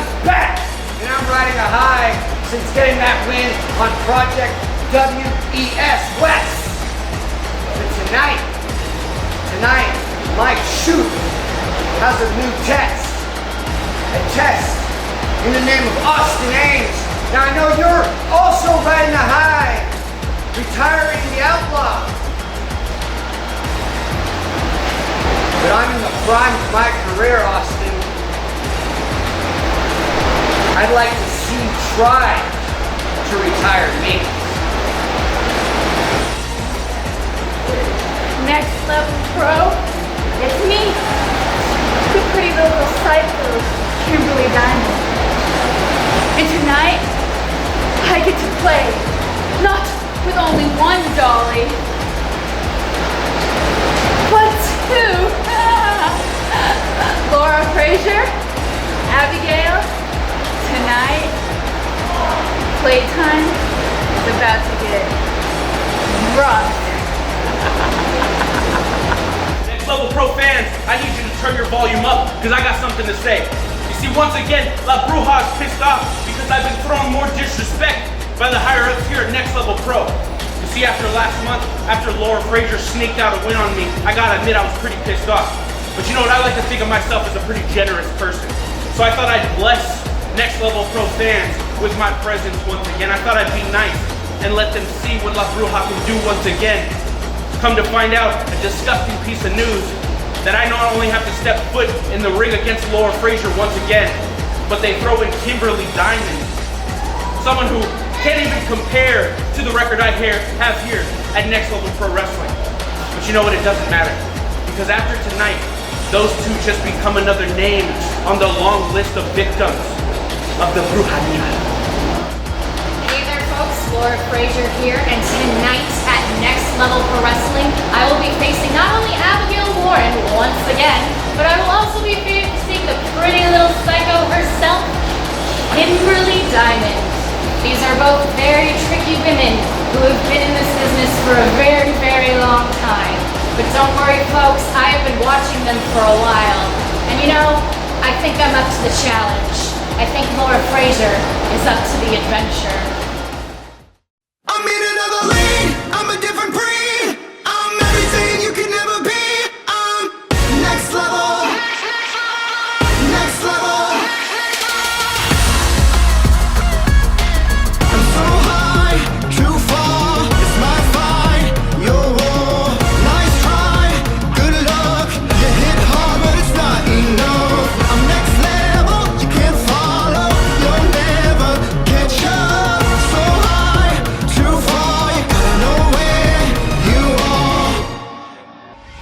is back, and I'm riding a high since getting that win on Project WES West. But tonight, my shoot has a new test. A test in the name of Austin Ames. Now I know you're also riding a high, retiring the outlaw. But I'm in the prime of my career, Austin. I'd like to see you try to retire me. Next Level Pro, it's me, the pretty little psycho, Kimberly Diamond. And tonight, I get to play, not with only one dolly, but two. Laura Frazier, Abigail, tonight, playtime is about to get rough. Next Level Pro fans, I need you to turn your volume up because I got something to say. You see, once again, La Bruja is pissed off because I've been throwing more disrespect by the higher ups here at Next Level Pro. You see, after last month, after Laura Frazier snaked out a win on me, I gotta admit I was pretty pissed off. But you know what, I like to think of myself as a pretty generous person. So I thought I'd bless Next Level Pro fans with my presence once again. I thought I'd be nice and let them see what La Bruja can do once again. Come to find out, a disgusting piece of news, that I not only have to step foot in the ring against Laura Frazier once again, but they throw in Kimberly Diamond. Someone who can't even compare to the record I have here at Next Level Pro Wrestling. But you know what, it doesn't matter. Because after tonight, those two just become another name on the long list of victims of the Brujeria. Hey there folks, Laura Frazier here, and tonight at Next Level Pro Wrestling, I will be facing not only Abigail Warren once again, but I will also be facing the pretty little psycho herself, Kimberly Diamond. These are both very tricky women who have been in this business for a very, very long time. But don't worry folks, I have been watching them for a while. And you know, I think I'm up to the challenge. I think Laura Frazier is up to the adventure. I'm in another league, I'm a different breed. I'm everything you can never be. I'm next level. Next level. I'm so high, too far. It's my fight, your war. Nice try, good luck. You hit hard, but it's not enough. I'm next level, you can't follow. You'll never catch up. So high, too far. You gotta know where you are.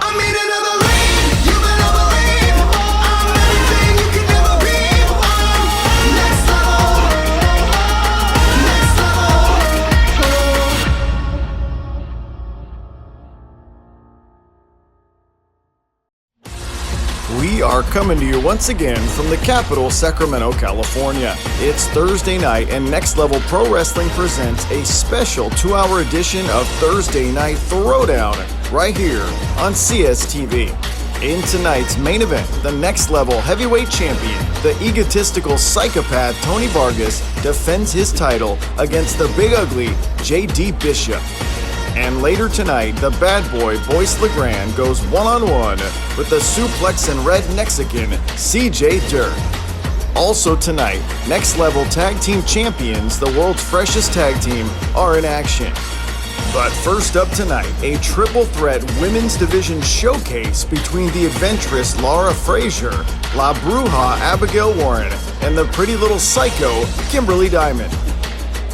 I'm in another league, you better believe. I'm everything you can never be. I'm next level. Next level. We are coming to you once again from the capital, Sacramento, California. It's Thursday night, and Next Level Pro Wrestling presents a special 2-hour edition of Thursday Night Throwdown right here on CSTV. In tonight's main event, the Next Level Heavyweight Champion, the egotistical psychopath Tony Vargas, defends his title against the Big Ugly J.D. Bishop. And later tonight, the bad boy Boyce LeGrand goes one-on-one with the suplex and red Mexican CJ Dirt. Also tonight, Next Level Tag Team Champions, the world's freshest tag team, are in action. But first up tonight, a triple threat women's division showcase between the adventurous Laura Frazier, La Bruja Abigail Warren, and the pretty little psycho Kimberly Diamond.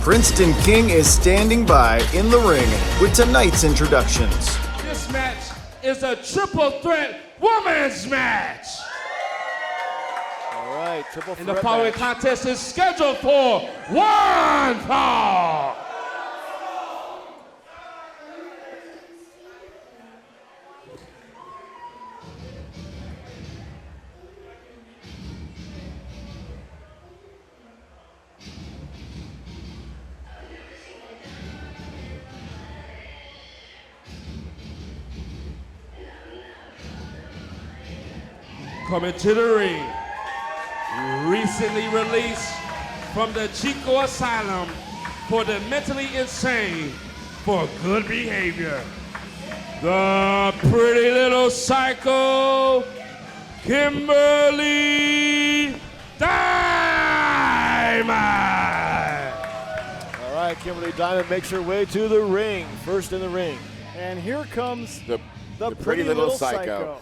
Princeton King is standing by in the ring with tonight's introductions. This match is a triple threat women's match. All right, triple threat. And the following contest is scheduled for one fall. Coming to the ring recently released from the Chico Asylum for the mentally insane for good behavior. The pretty little psycho, Kimberly Diamond. All right, Kimberly Diamond makes her way to the ring, first in the ring. And here comes The Pretty Little Psycho.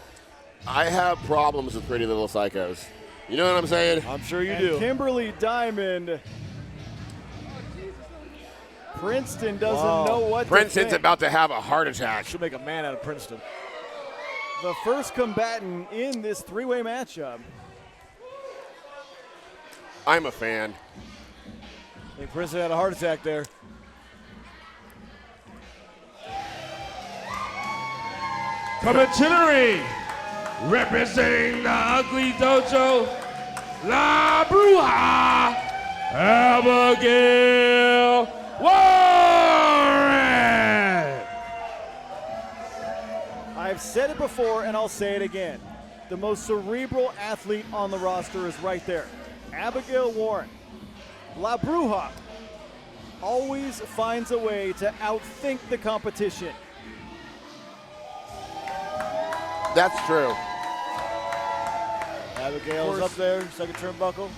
I have problems with Pretty Little Psychos. You know what I'm saying? I'm sure you And do. Kimberly Diamond. Princeton doesn't Wow. know what Princeton's to think. about to have a heart attack. Should make a man out of Princeton. The first combatant in this three-way matchup. I'm a fan. I think Princeton had a heart attack there. Coming to the ring, representing the Ugly Dojo, La Bruja, Abigail Warren. I've said it before and I'll say it again. The most cerebral athlete on the roster is right there. Abigail Warren. La Bruja always finds a way to outthink the competition. That's true. Abigail's up there, second turnbuckle.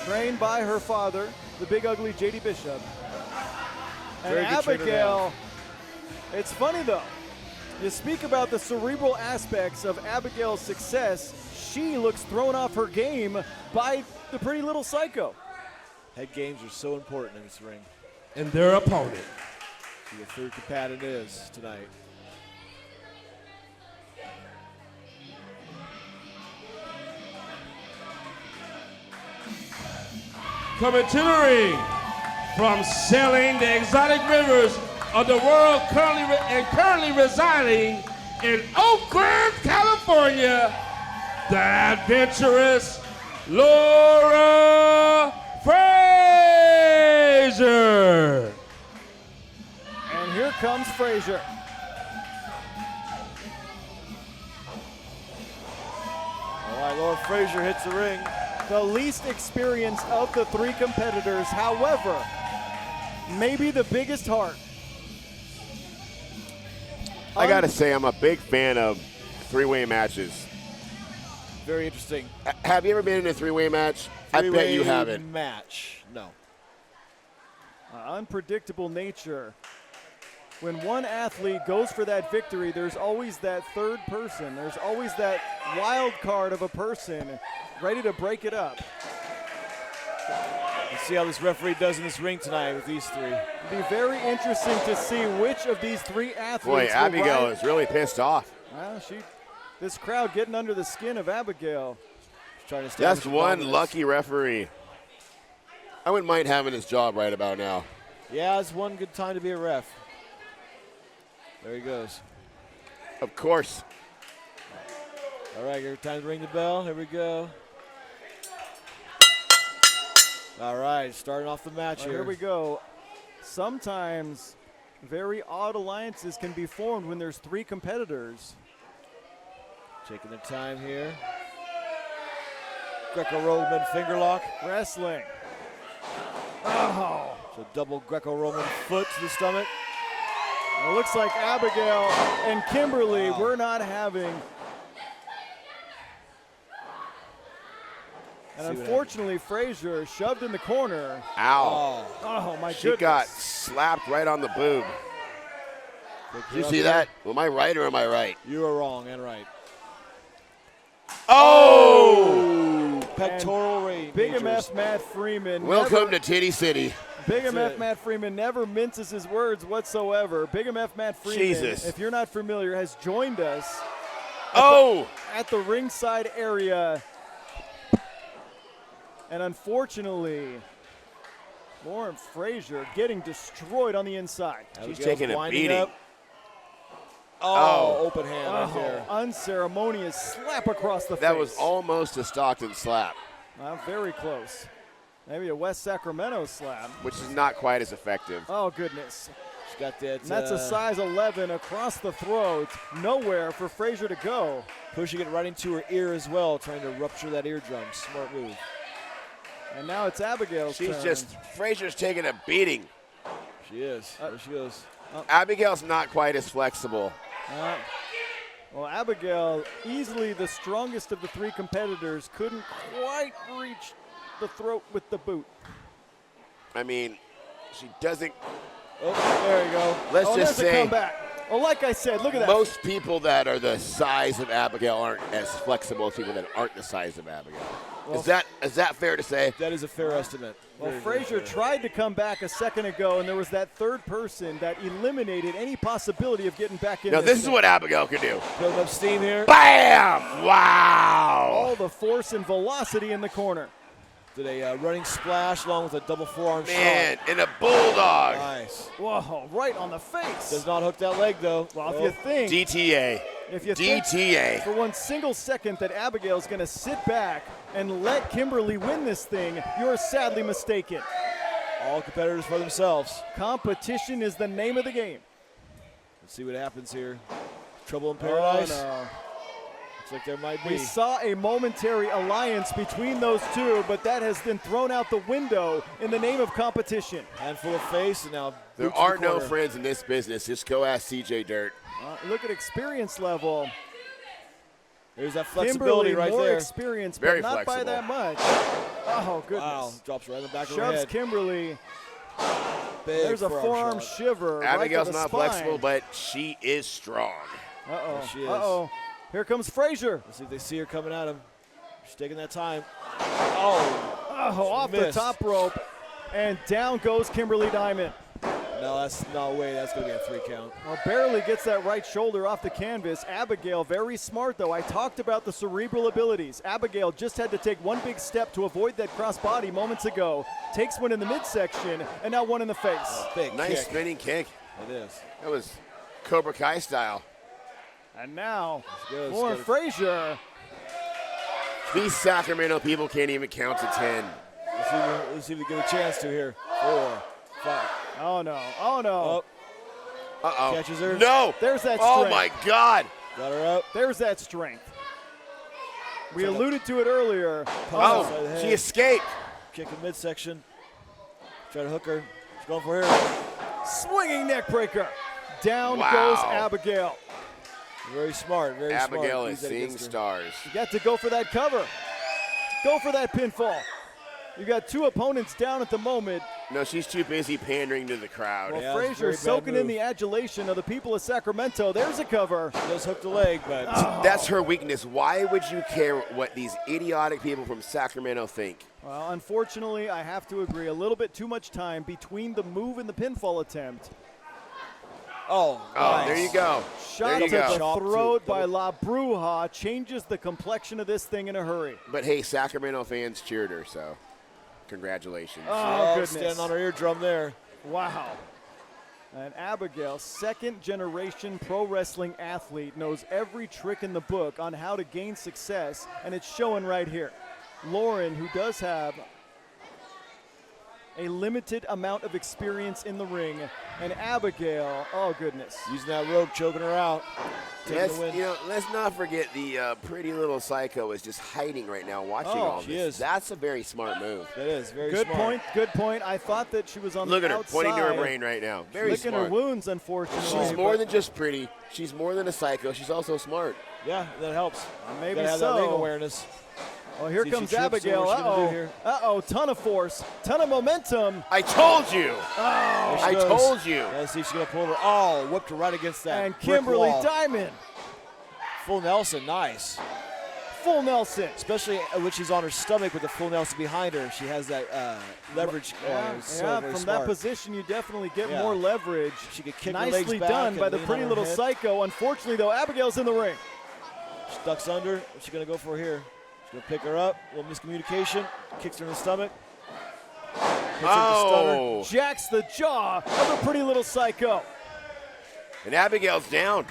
Trained by her father, the big ugly J.D. Bishop. And Very good trainer Abigail, it's funny though. You speak about the cerebral aspects of Abigail's success. She looks thrown off her game by the Pretty Little Psycho. Head games are so important in this ring. And their opponent. See the third combatant is tonight. Coming to the ring, from sailing the exotic rivers of the world, currently residing in Oakland, California, the adventurous Laura Frazier. And here comes Frazier. All right, Laura Frazier hits the ring. The least experienced of the three competitors, however, maybe the biggest heart. I gotta say, I'm a big fan of three-way matches. Very interesting. Have you ever been in a three-way match? I bet you Three-way haven't. Match. No. Unpredictable nature. When one athlete goes for that victory, there's always that third person. There's always that wild card of a person ready to break it up. Let's see how this referee does in this ring tonight with these three. It'll be very interesting to see which of these three athletes Boy, will Abigail rise. is really pissed off. Well, this crowd getting under the skin of Abigail. Trying to establish That's one dominance. lucky referee. I wouldn't mind having his job right about now. Yeah, it's one good time to be a ref. There he goes. Of course. All right, time to ring the bell. Here we go. All right, starting off the match Here we go. Sometimes very odd alliances can be formed when there's three competitors. Taking their time here. Greco-Roman finger lock. Wrestling. Oh. So double Greco-Roman foot to the stomach. It looks like Abigail and Kimberly, we're not having. And unfortunately, Frazier shoved in the corner. Ow. Oh, my She goodness. got slapped right on the boob. Did you see that? Am I right or am I right? You are wrong and right. Oh! Pectoral range. Big MF Matt Freeman. Welcome to Titty City. Big That's MF it. Matt Freeman never minces his words whatsoever. Big MF Matt Freeman, Jesus. if you're not familiar, has joined us Oh! at the ringside area. And unfortunately, Lauren Frazier getting destroyed on the inside. She's taking a winding beating. up. Oh, open hand right Oh, there. unceremonious slap across the face. That was almost a Stockton slap, Very close. Maybe a West Sacramento slap. which is not quite as effective. Oh, goodness. She's got that. And that's a size 11 across the throat. Nowhere for Frazier to go. Pushing it right into her ear as well, trying to rupture that eardrum. Smart move. And now it's Abigail's turn. Frazier's taking a beating. She is. There she goes. Abigail's not quite as flexible. Well, Abigail, easily the strongest of the three competitors, couldn't quite reach the throat with the boot. I mean, she doesn't. Oh, there you go. Let's just there's a say. comeback. Well, like I said, look at that. Most people that are the size of Abigail aren't as flexible as people that aren't the size of Abigail. Well, is that fair to say? That is a fair estimate. Well, Frazier tried to come back a second ago, and there was that third person that eliminated any possibility of getting back in. Now, this is what Abigail can do. Building up steam here. Bam! Wow! All the force and velocity in the corner. Did a running splash along with a double forearm Man, shot. and a bulldog. Nice. Whoa, right on the face. Does not hook that leg, though. Well, if you think. DTA. If you DTA. think for one single second that Abigail's going to sit back and let Kimberly win this thing, you're sadly mistaken. All competitors for themselves. Competition is the name of the game. Let's see what happens here. Trouble in paradise. Oh, no. Looks like there might be. We saw a momentary alliance between those two, but that has been thrown out the window in the name of competition. Handful of face, and now There are no friends in this business. Just go ask CJ Dirt. Look at experience level. There's that flexibility Kimberly, right more there. experience, Very but not flexible. by that much. Oh, goodness. Wow, drops right in the back of her Shoves head. Kimberly. Big There's a forearm shot. shiver. Abigail's right to the not spine. flexible, but she is strong. Uh-oh. There she is. Uh-oh. Here comes Frazier. Let's see if they see her coming at him. She's taking that time. Oh, Oh, off the missed. top rope. And down goes Kimberly Diamond. no, that's no way. That's going to be a 3 count. Well, barely gets that right shoulder off the canvas. Abigail, very smart, though. I talked about the cerebral abilities. Abigail just had to take one big step to avoid that crossbody moments ago. Takes one in the midsection, and now one in the face. Big Nice kick. spinning kick. It is. That was Cobra Kai style. And now, goes. Lauren Frazier. These Sacramento people can't even count to 10. Let's see if we get a chance to here. 4, 5. Oh, no. Oh, no. Oh, Uh-oh. Catches her. No! There's that Oh, strength. my God. got her up. There's that strength. We alluded to it earlier. Oh, Outside the head. she escaped. Kick in midsection. Try to hook her. She's going for her. Swinging neck breaker. Down Wow. goes Abigail. Very smart. Very smart. Abigail Use is that seeing against her. stars. You got to go for that cover. Go for that pinfall. You got two opponents down at the moment. No, she's too busy pandering to the crowd. Well, Yeah, it's a Frazier very bad soaking in move. the adulation of the people of Sacramento. There's a cover. She does hook the leg, but That's her weakness. Why would you care what these idiotic people from Sacramento think? Well, unfortunately, I have to agree. A little bit too much time between the move and the pinfall attempt. oh, Oh, nice. there you go. Shot There to you go. the Chop throat to- by La Bruja changes the complexion of this thing in a hurry. But hey, Sacramento fans cheered her, so congratulations. Oh, goodness. Standing on her eardrum there. Wow. And Abigail, second-generation pro wrestling athlete, knows every trick in the book on how to gain success, and it's showing right here. Lauren, who does have a limited amount of experience in the ring, and Abigail, oh goodness. Using that rope, choking her out. Taking the win. Let's not forget the pretty little psycho is just hiding right now watching Oh, all she this. is. That's a very smart move. That is very Good smart. point, good point. I thought that she was on Look the at her outside. pointing to her brain right now. Very licking smart. her wounds, unfortunately. She's more but than just pretty. She's more than a psycho. She's also smart. Yeah, that helps. maybe Gotta have so. that ring awareness. Well, here See if she comes trips or Abigail. what she gonna do Uh-oh. here. Uh-oh, ton of force, ton of momentum. I told you. There she I goes. told you. Let's see if she's going to pull her. Oh, whipped her right against that And brick Kimberly wall. Diamond, Full Nelson, nice. full Nelson. Especially when she's on her stomach with the full Nelson behind her. She has that leverage. Very From smart. that position, you definitely get Yeah. more leverage. She could kick her Nicely legs back done and by the lean pretty on her little head. psycho. Unfortunately, though, Abigail's in the ring. She ducks under. What's she going to go for here? She's going to pick her up. A little miscommunication. Kicks her in the stomach. Hits her with the stunner. Oh. Jacks the jaw of the pretty little psycho. And Abigail's down.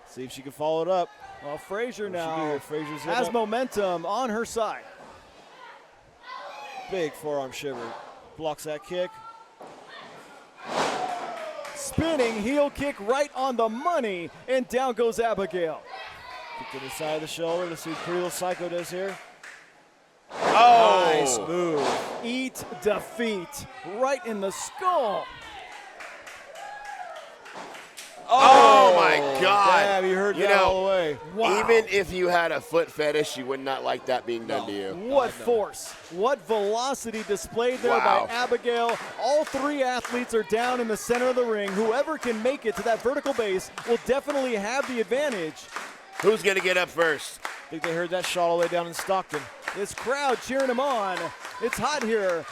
See if she can follow it up. Well, Frazier What's she do now here? Frazier's hit has up. momentum on her side. Big forearm shiver. Blocks that kick. spinning heel kick right on the money, and down goes Abigail. Kick to the side of the shoulder. Let's see what Pretty Little Psycho does here. Oh! Nice move. Eat defeat right in the skull. Oh my God! Damn, you heard You that know, all the way. Wow. Even if you had a foot fetish, you would not like that being done to you. What force, what velocity displayed there Wow. by Abigail. All three athletes are down in the center of the ring. Whoever can make it to that vertical base will definitely have the advantage. Who's gonna get up first? I think they heard that shot all the way down in Stockton. This crowd cheering him on. It's hot here.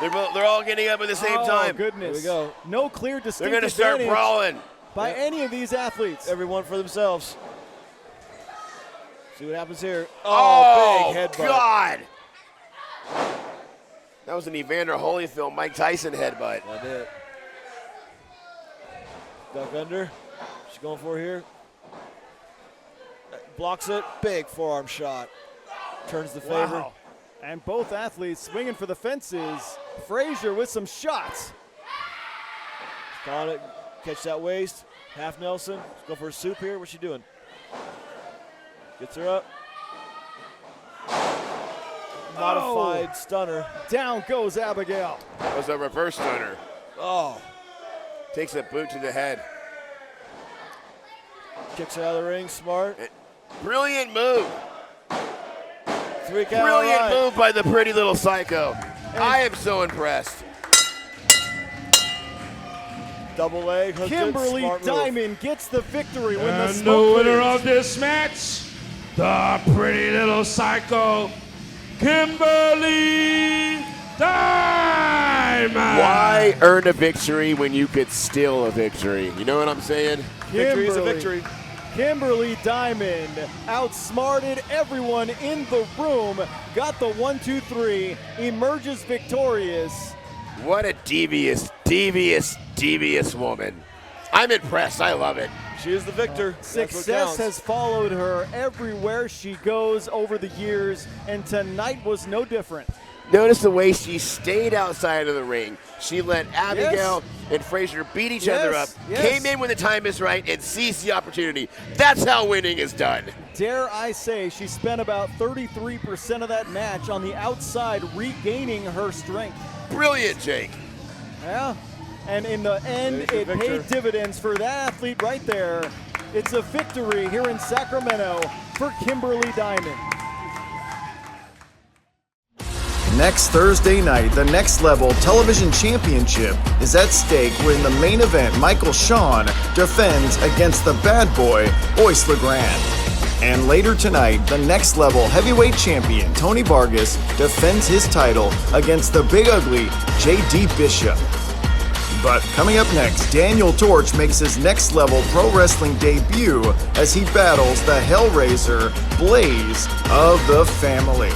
They're all getting up at the same Oh, time. goodness. Here we go. No clear They're distinct gonna start advantage brawling. by any of these athletes. Everyone for themselves. See what happens here. Oh, big headbutt. God! That was an Evander Holyfield, Mike Tyson headbutt. That's it. Duck under. She's going for it here. Blocks it. Big forearm shot. Turns the favor. Wow. And both athletes swinging for the fences. Frazier with some shots. Calling it. Catch that waist. Half Nelson. Let's go for a soup here. What's she doing? Gets her up. Modified stunner. Down goes Abigail. That was a reverse stunner. Oh. Takes a boot to the head. Kicks her out of the ring. Smart. Brilliant move. 3 count. Brilliant right. move by the Pretty Little Psycho. I am so impressed. Double leg. Hooked it. Kimberly Smart move. Diamond gets the victory when the And the smoke winner clears. of this match, the Pretty Little Psycho, Kimberly Diamond. Why earn a victory when you could steal a victory? You know what I'm saying? Victory is a Kimberly. victory. Kimberly Diamond outsmarted everyone in the room, got the 1-2-3, emerges victorious. What a devious, devious, devious woman. I'm impressed. I love it. She is the victor. That's what Success counts. has followed her everywhere she goes over the years, and tonight was no different. Notice the way she stayed outside of the ring. She let Abigail and Frazier beat each other up, Yes. came in when the time is right, and seized the opportunity. That's how winning is done. Dare I say she spent about 33% of that match on the outside regaining her strength. Brilliant, Jake. Yeah, and in the end, There's it your victor. paid dividends for that athlete right there. It's a victory here in Sacramento for Kimberly Diamond. Next Thursday night, the Next Level Television Championship is at stake when in the main event, Michael Shawn defends against the bad boy, Ois LeGrand. And later tonight, the Next Level Heavyweight Champion, Tony Vargas, defends his title against the Big Ugly, J.D. Bishop. But coming up next, Daniel Torch makes his Next Level Pro Wrestling debut as he battles the Hellraiser, Blaze of the Family.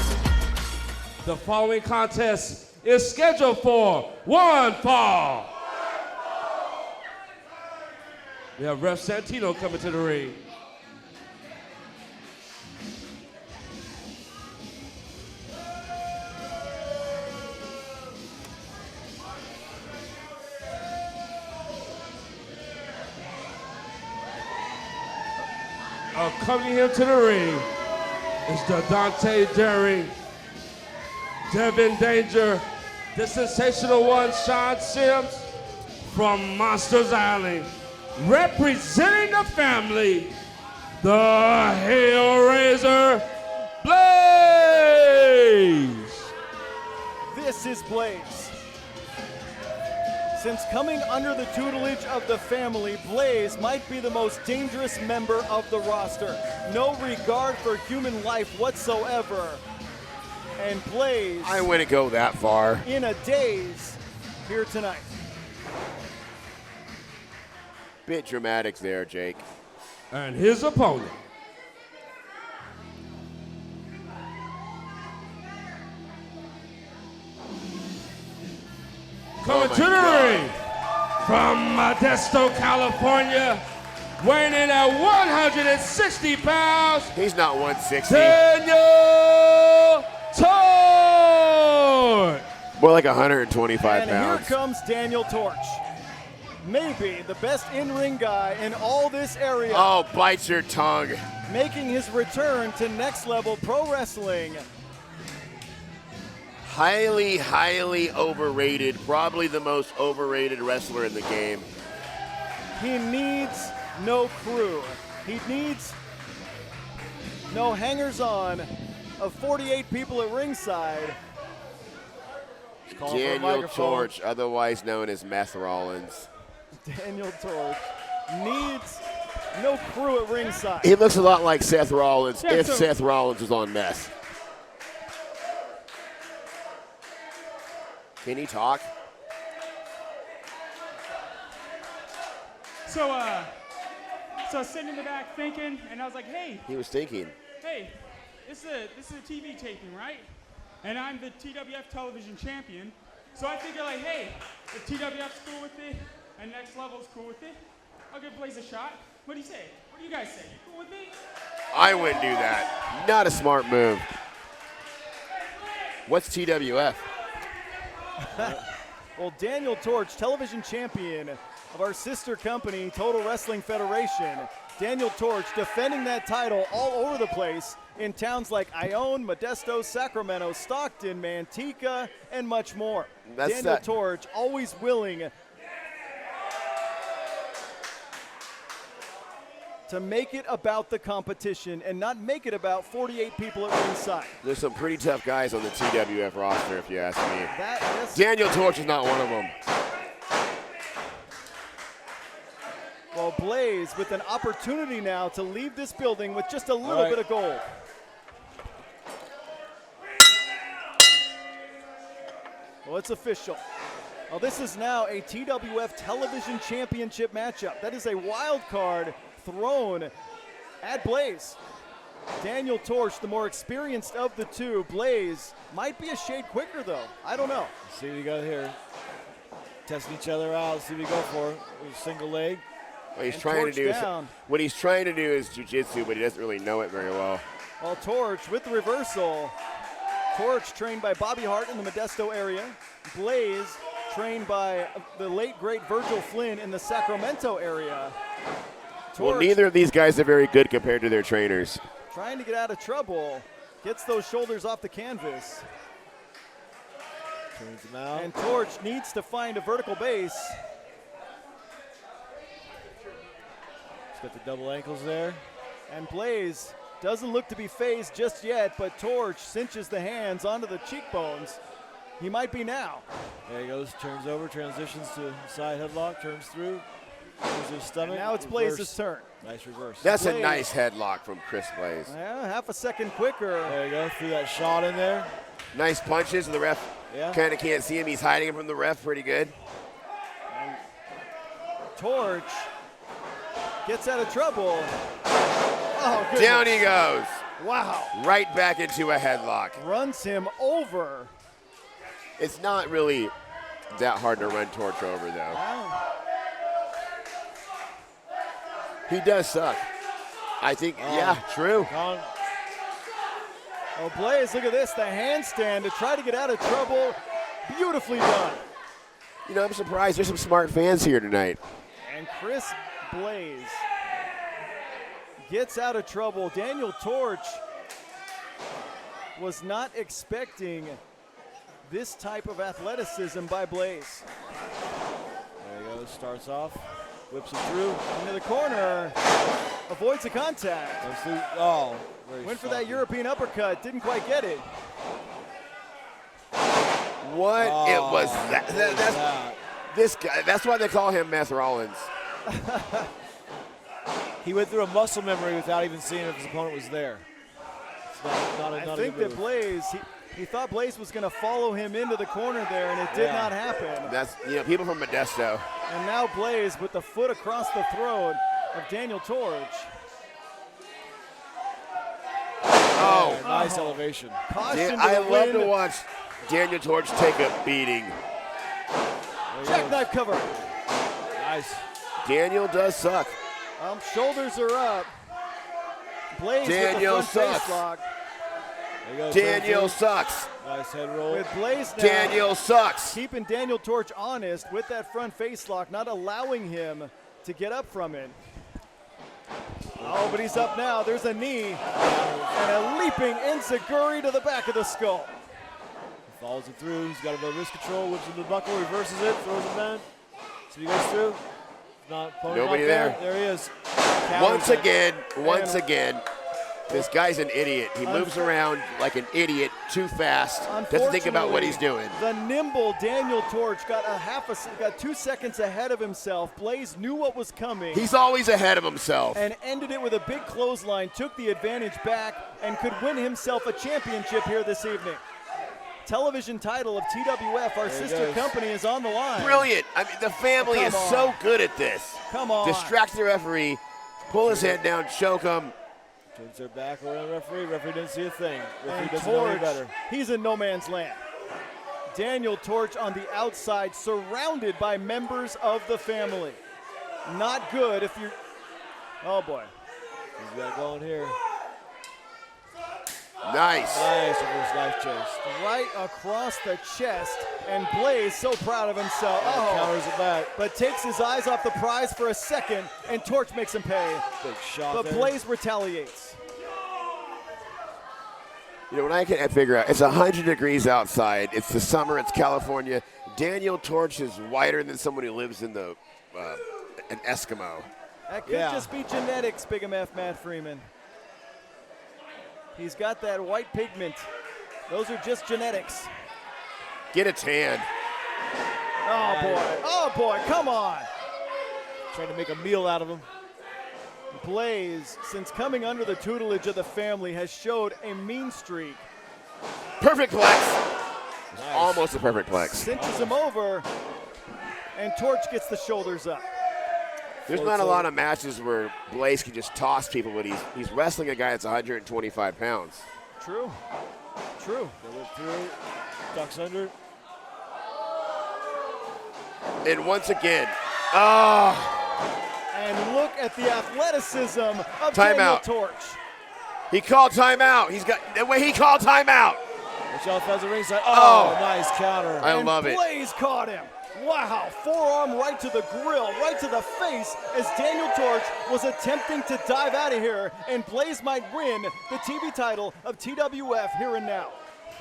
The following contest is scheduled for one fall. We have Ref Santino coming to the ring. Accompanying him to the ring is the Dante Daring, Devin Danger, the sensational one, Sean Sims from Monsters Island, representing the family, the Hellraiser, Blaze. This is Blaze. Since coming under the tutelage of the family, Blaze might be the most dangerous member of the roster. No regard for human life whatsoever. And Blaze, I wouldn't go that far. in a daze, here tonight. Bit dramatic there, Jake. And his opponent, coming to the ring from Modesto, California, weighing in at 160 pounds, He's not 160. Daniel Torch. More like 125 And pounds. here comes Daniel Torch. maybe the best in-ring guy in all this area. Oh, bites your tongue. Making his return to Next Level Pro Wrestling. Highly, highly overrated. Probably the most overrated wrestler in the game. He needs no crew. He needs no hangers-on of 48 people at ringside. Daniel Torch, otherwise known as Meth Rollins. Daniel Torch needs no crew at ringside. He looks a lot like Seth Rollins if Seth Rollins was on meth. Can he talk? So I was sitting in the back thinking, and I was like, hey, He was thinking. this is a TV taping, right? And I'm the TWF television champion. So I figure like, hey, if TWF's cool with it and Next Level's cool with it, I'll give Blaze a shot. What do you say? What do you guys say? You cool with me? I wouldn't do that. Not a smart move. What's TWF? Well, Daniel Torch, television champion of our sister company, Total Wrestling Federation. Daniel Torch defending that title all over the place in towns like Ione, Modesto, Sacramento, Stockton, Manteca, and much more. Daniel Torch always willing to make it about the competition and not make it about 48 people at ringside. There's some pretty tough guys on the TWF roster, if you ask me. Daniel Torch is not one of them. Well, Blaze with an opportunity now to leave this building with just a little bit of gold. Well, it's official. Well, this is now a TWF Television Championship matchup. That is a wild card thrown at Blaze. Daniel Torch, the more experienced of the two. Blaze might be a shade quicker, though. I don't know. Let's see what we got here. Testing each other out. See what we go for. Single leg. What he's trying to do is jiu-jitsu, but he doesn't really know it very well. Well, Torch with the reversal. Torch trained by Bobby Hart in the Modesto area. Blaze trained by the late, great Virgil Flynn in the Sacramento area. Torch, well, neither of these guys are very good compared to their trainers. Trying to get out of trouble. Gets those shoulders off the canvas. Turns him out. And Torch needs to find a vertical base. He's got the double ankles there. And Blaze doesn't look to be phased just yet, but Torch cinches the hands onto the cheekbones. He might be now. There he goes, turns over, transitions to side headlock, turns through, turns his stomach. And now it's Blaze's turn. Nice reverse. That's a nice headlock from Chris Blaze. Yeah, half a second quicker. There you go, threw that shot in there. Nice punches, and the ref kind of can't see him. He's hiding him from the ref pretty good. And Torch gets out of trouble. Oh, goodness. Down he goes. Wow. Right back into a headlock. Runs him over. It's not really that hard to run Torch over, though. Wow. He does suck. I think, yeah, true. Oh, Blaze, look at this. The handstand to try to get out of trouble. Beautifully done. You know, I'm surprised there's some smart fans here tonight. And Chris Blaze gets out of trouble. Daniel Torch was not expecting this type of athleticism by Blaze. There he goes, starts off, whips it through. Into the corner, avoids the contact. Went for that European uppercut, didn't quite get it. What it was that? This guy, that's why they call him Meth Rollins. He went through a muscle memory without even seeing if his opponent was there. I think that Blaze, he thought Blaze was going to follow him into the corner there, and it did not happen. That's, people from Modesto. And now Blaze with the foot across the throat of Daniel Torch. Oh, nice elevation. I love to watch Daniel Torch take a beating. Jackknife cover. Nice. Daniel does suck. Shoulders are up. Blaze Daniel with the front sucks. face lock. There you go, Daniel turn sucks. through. Nice head roll. With Blaze now Daniel sucks. keeping Daniel Torch honest with that front face lock, not allowing him to get up from it. Oh, but he's up now. There's a knee and a leaping enziguri to the back of the skull. Follows it through. He's got a bit of wrist control. Whips into the buckle. Reverses it. Throws him down. So he goes through. Not Nobody there. There he is. Once Counters it. again, this guy's an idiot. He moves around like an idiot, too fast. Doesn't think about what he's doing. The nimble Daniel Torch got got 2 seconds ahead of himself. Blaze knew what was coming. He's always ahead of himself. And ended it with a big clothesline, took the advantage back, and could win himself a championship here this evening. Television title of TWF, our sister company, is on the line. Brilliant. I mean, the family is so good at this. Come on. Distract the referee, pull his head down, choke him. Turns their back around the referee. Referee didn't see a thing. Referee And doesn't know any Torch, better. he's in no man's land. Daniel Torch on the outside, surrounded by members of the family. Not good if you're, oh boy. He's got going here. Nice. Nice reverse knife chase. Right across the chest, and Blaze so proud of himself. Counters it back. But takes his eyes off the prize for a second, and Torch makes him pay. Big shot But there. Blaze retaliates. You know, when I can't figure out, it's 100 degrees outside. It's the summer. It's California. Daniel Torch is whiter than someone who lives in the an Eskimo. That could just be genetics, Big MF Matt Freeman. He's got that white pigment. Those are just genetics. Get a tan. Oh boy, oh boy, come on. Trying to make a meal out of him. Blaze, since coming under the tutelage of the family, has showed a mean streak. Perfect plex. Almost a perfect plex. Cinches him over, and Torch gets the shoulders up. There's not a lot of matches where Blaze can just toss people, but he's wrestling a guy that's 125 pounds. True. True. They went through. Ducks under. And once again, oh. And look at the athleticism of Timeout. Daniel Torch. He called timeout. He's got the way he called timeout. Watch out, fans at ringside. Oh, nice counter. I love it. Blaze caught him. Wow, forearm right to the grill, right to the face as Daniel Torch was attempting to dive out of here, and Blaze might win the TV title of TWF here and now.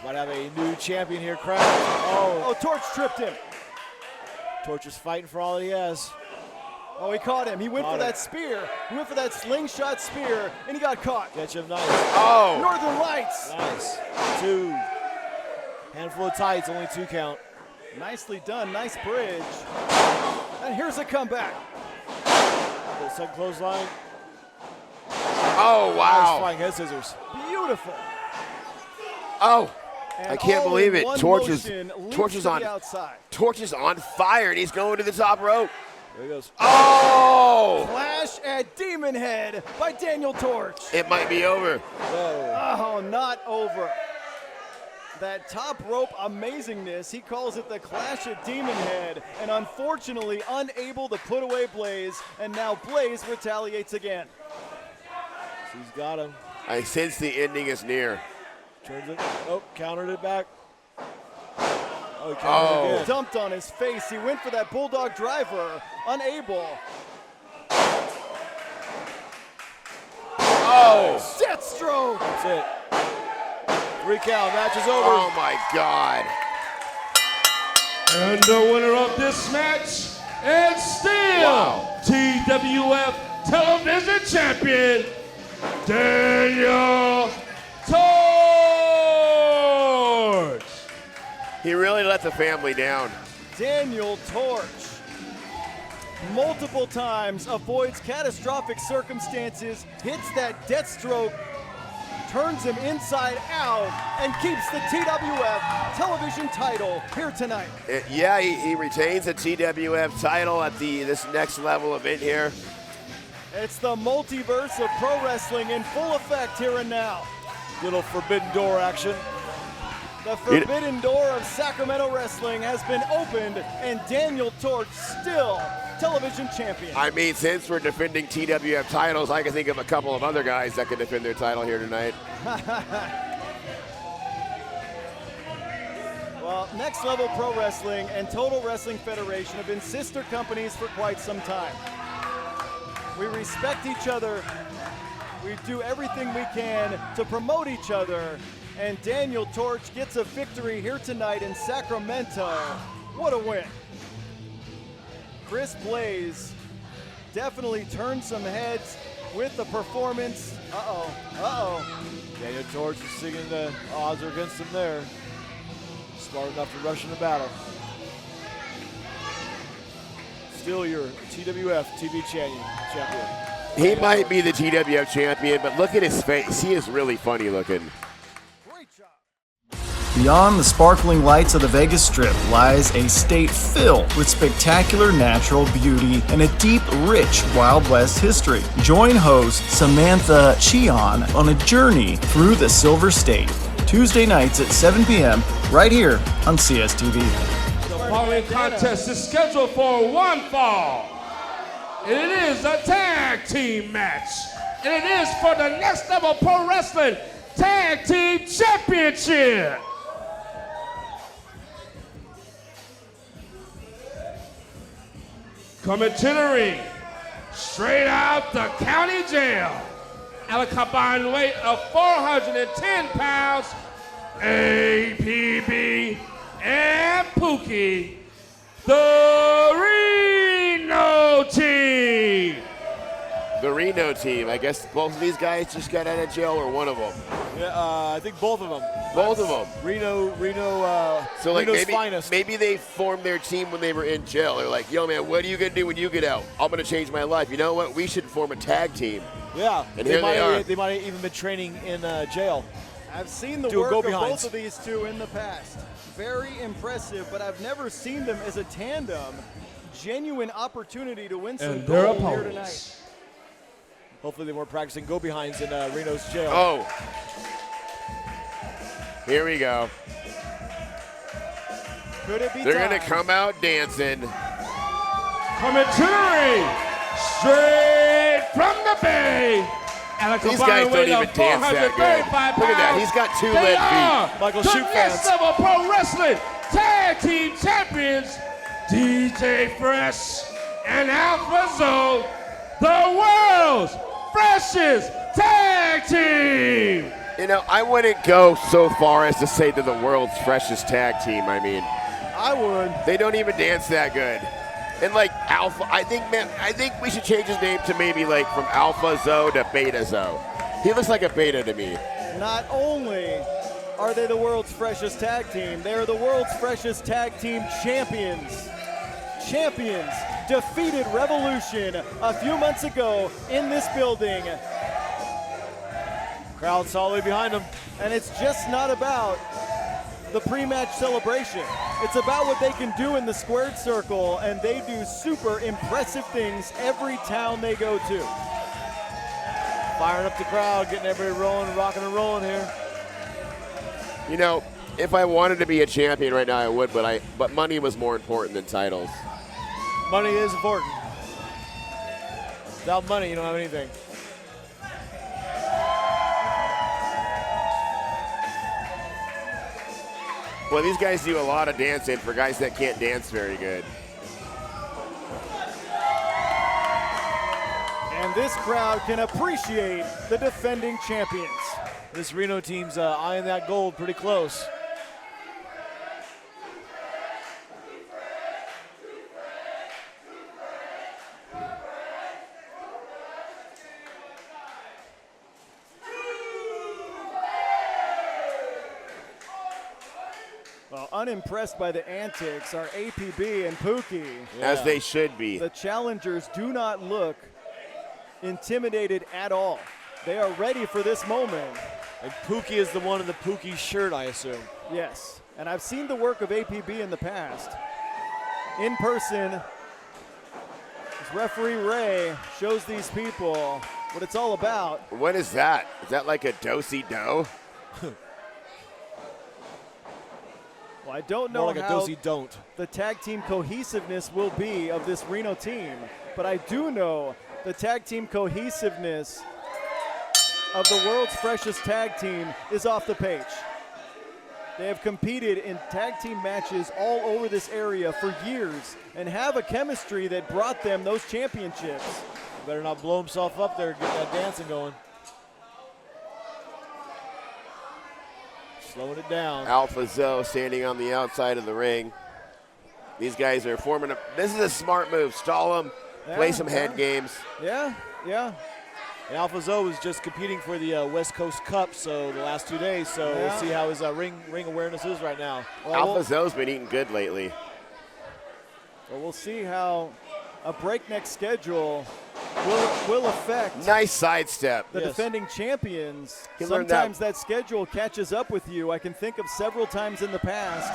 Might have a new champion here, crowd. Oh, Torch tripped him. Torch is fighting for all he has. Oh, he caught him. He went for that spear. He went for that slingshot spear, and he got caught. Catch him nice. Oh. Northern Lights. Nice. 2. Handful of tights, only 2 count. Nicely done. Nice bridge. And here's a comeback. The second clothesline. Oh, Nice wow. flying head scissors. Beautiful. Oh. And I can't all believe in it. one Torch motion, leaps is to the on outside. Torch is on fire, and he's going to the top rope. There he goes. Oh! Flash at Demon Head by Daniel Torch. It might be over. Oh, not over. That top rope amazingness, he calls it the Clash at Demon Head, and unfortunately unable to put away Blaze, and now Blaze retaliates again. He's got him. I sense the ending is near. Turns it. Oh, countered it back. Oh, he countered it again. Dumped on his face. He went for that Bulldog driver, unable. Oh! Death stroke! That's it. 3 count. Match is over. Oh my God! And the winner of this match is still TWF Television Champion, Daniel Torch. He really let the family down. Daniel Torch multiple times avoids catastrophic circumstances, hits that death stroke, turns him inside out, and keeps the TWF television title here tonight. Yeah, he retains the TWF title at this next level event here. It's the multiverse of pro wrestling in full effect here and now. Little forbidden door action. The forbidden door of Sacramento wrestling has been opened, and Daniel Torch still television champion. I mean, since we're defending TWF titles, I can think of a couple of other guys that could defend their title here tonight. Next Level Pro Wrestling and Total Wrestling Federation have been sister companies for quite some time. We respect each other. We do everything we can to promote each other. And Daniel Torch gets a victory here tonight in Sacramento. What a win. Chris Blaze definitely turned some heads with the performance. Daniel Torch is singing the odds are against him there. Smart enough to rush into battle. Still your TWF TV champion. He might be the TWF champion, but look at his face. He is really funny looking. Great job. Beyond the sparkling lights of the Vegas Strip lies a state filled with spectacular natural beauty and a deep, rich Wild West history. Join host Samantha Cheon on a journey through the Silver State. Tuesday nights at 7 p.m. right here on CSTV. The following contest is scheduled for one fall. And it is a tag team match. And it is for the Next Level Pro Wrestling Tag Team Championship. Coming to the ring, straight out the county jail, at a combined weight of 410 pounds, APB and Pookie, the Reno team. The Reno team. I guess both of these guys just got out of jail, or one of them. Yeah, I think both of them. Both of them. Reno. So like Reno's finest. maybe they formed their team when they were in jail. They're like, yo man, what are you gonna do when you get out? I'm gonna change my life. You know what? We should form a tag team. Yeah, And here they are. They might have even been training in jail. I've seen the Do a work of go-behinds. both of these two in the past. Very impressive, but I've never seen them as a tandem. Genuine opportunity to win some And their gold here opponents. tonight. Hopefully they weren't practicing go-behinds in Reno's jail. Oh. Here we go. Could it be They're time? gonna come out dancing. Coming to the ring, straight from the Bay. At a These combined guys don't weight even of dance that 435 good. Look at that. pounds, He's got two they lead are feet. Michael the Shoot Next fans. Level Pro Wrestling Tag Team Champions, DJ Fresh and Alpha Zone, the world's freshest tag team. You know, I wouldn't go so far as to say they're the world's freshest tag team. I mean, I would. they don't even dance that good. And like Alpha, I think we should change his name to maybe like from Alpha Zoe to Beta Zoe. He looks like a beta to me. Not only are they the world's freshest tag team, they are the world's freshest tag team champions. Champions defeated Revolution a few months ago in this building. Crowd solidly behind them. And it's just not about the pre-match celebration. It's about what they can do in the squared circle, and they do super impressive things every town they go to. Firing up the crowd, getting everybody rolling, rocking and rolling here. You know, if I wanted to be a champion right now, I would, but money was more important than titles. Money is important. Without money, you don't have anything. Well, these guys do a lot of dancing for guys that can't dance very good. And this crowd can appreciate the defending champions. This Reno team's eyeing that gold pretty close. Well, unimpressed by the antics are APB and Pookie. As they should be. The challengers do not look intimidated at all. They are ready for this moment. And Pookie is the one in the Pookie shirt, I assume. Yes, and I've seen the work of APB in the past. In person, as referee Ray shows these people what it's all about. What is that? Is that like a do-si-do? Well, I don't know More like a how do-si don't. the tag team cohesiveness will be of this Reno team, but I do know the tag team cohesiveness of the world's freshest tag team is off the page. They have competed in tag team matches all over this area for years and have a chemistry that brought them those championships. Better not blow himself up there, get that dancing going. Slowing it down. Alpha Zoe standing on the outside of the ring. These guys are forming a, this is a smart move. Stall them, play some head games. Yeah. And Alpha Zoe was just competing for the West Coast Cup, so the last 2 days. So we'll see how his ring awareness is right now. Alpha Zoe's been eating good lately. Well, we'll see how a breakneck schedule will affect nice sidestep. the defending champions. He learned Sometimes that schedule catches up with you. I can think of several times in the past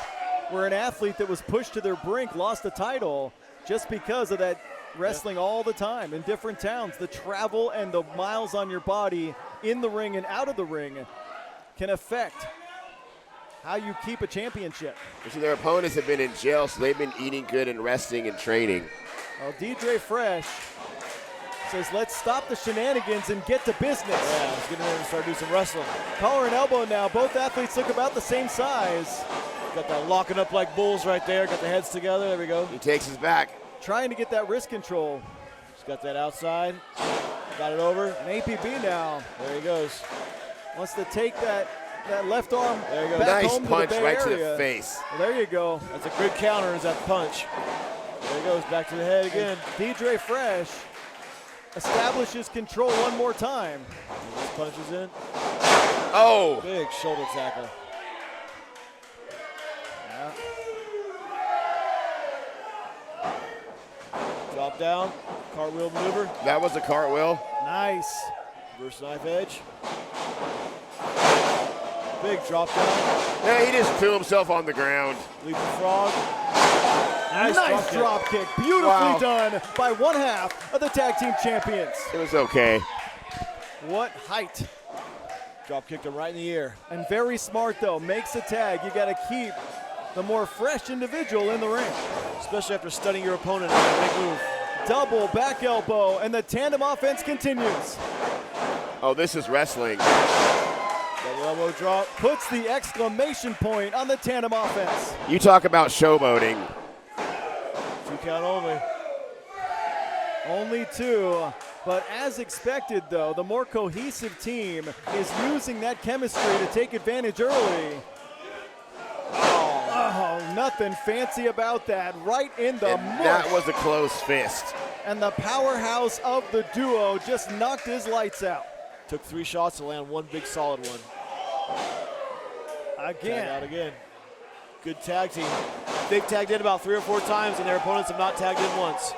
where an athlete that was pushed to their brink lost a title just because of that wrestling all the time in different towns. The travel and the miles on your body in the ring and out of the ring can affect how you keep a championship. So their opponents have been in jail, so they've been eating good and resting and training. Well, DJ Fresh says, let's stop the shenanigans and get to business. Yeah, let's get in there and start doing some wrestling. Collar and elbow now. Both athletes look about the same size. Got that locking up like bulls right there. Got the heads together. There we go. He takes his back. Trying to get that wrist control. He's got that outside. Got it over. An APB now. There he goes. Wants to take that left arm there you go. back Nice home punch to the right Bay to Area. the face. Well, there you go. That's a good counter, is that punch. There he goes, back to the head again. And DJ Fresh establishes control one more time. He just punches in. Oh! Big shoulder tackle. Yeah. Drop down, cartwheel maneuver. That was a cartwheel. Nice. Reverse knife edge. Big drop down. Yeah, he just threw himself on the ground. Leaping frog. Nice drop kick. Beautifully done by one half of the tag team champions. It was okay. What height. Drop kicked him right in the ear. And very smart though, makes a tag. You gotta keep the more fresh individual in the ring. Especially after stunning your opponent on a big move. Double back elbow, and the tandem offense continues. Oh, this is wrestling. Double elbow drop. Puts the exclamation point on the tandem offense. You talk about showboating. 2 count only. Only 2. But as expected, though, the more cohesive team is using that chemistry to take advantage early. Oh, nothing fancy about that. Right in the mush. That was a close fist. And the powerhouse of the duo just knocked his lights out. Took 3 shots to land one big solid one. Again. Tag out again. Good tag team. They've tagged in about 3 or 4 times, and their opponents have not tagged in once.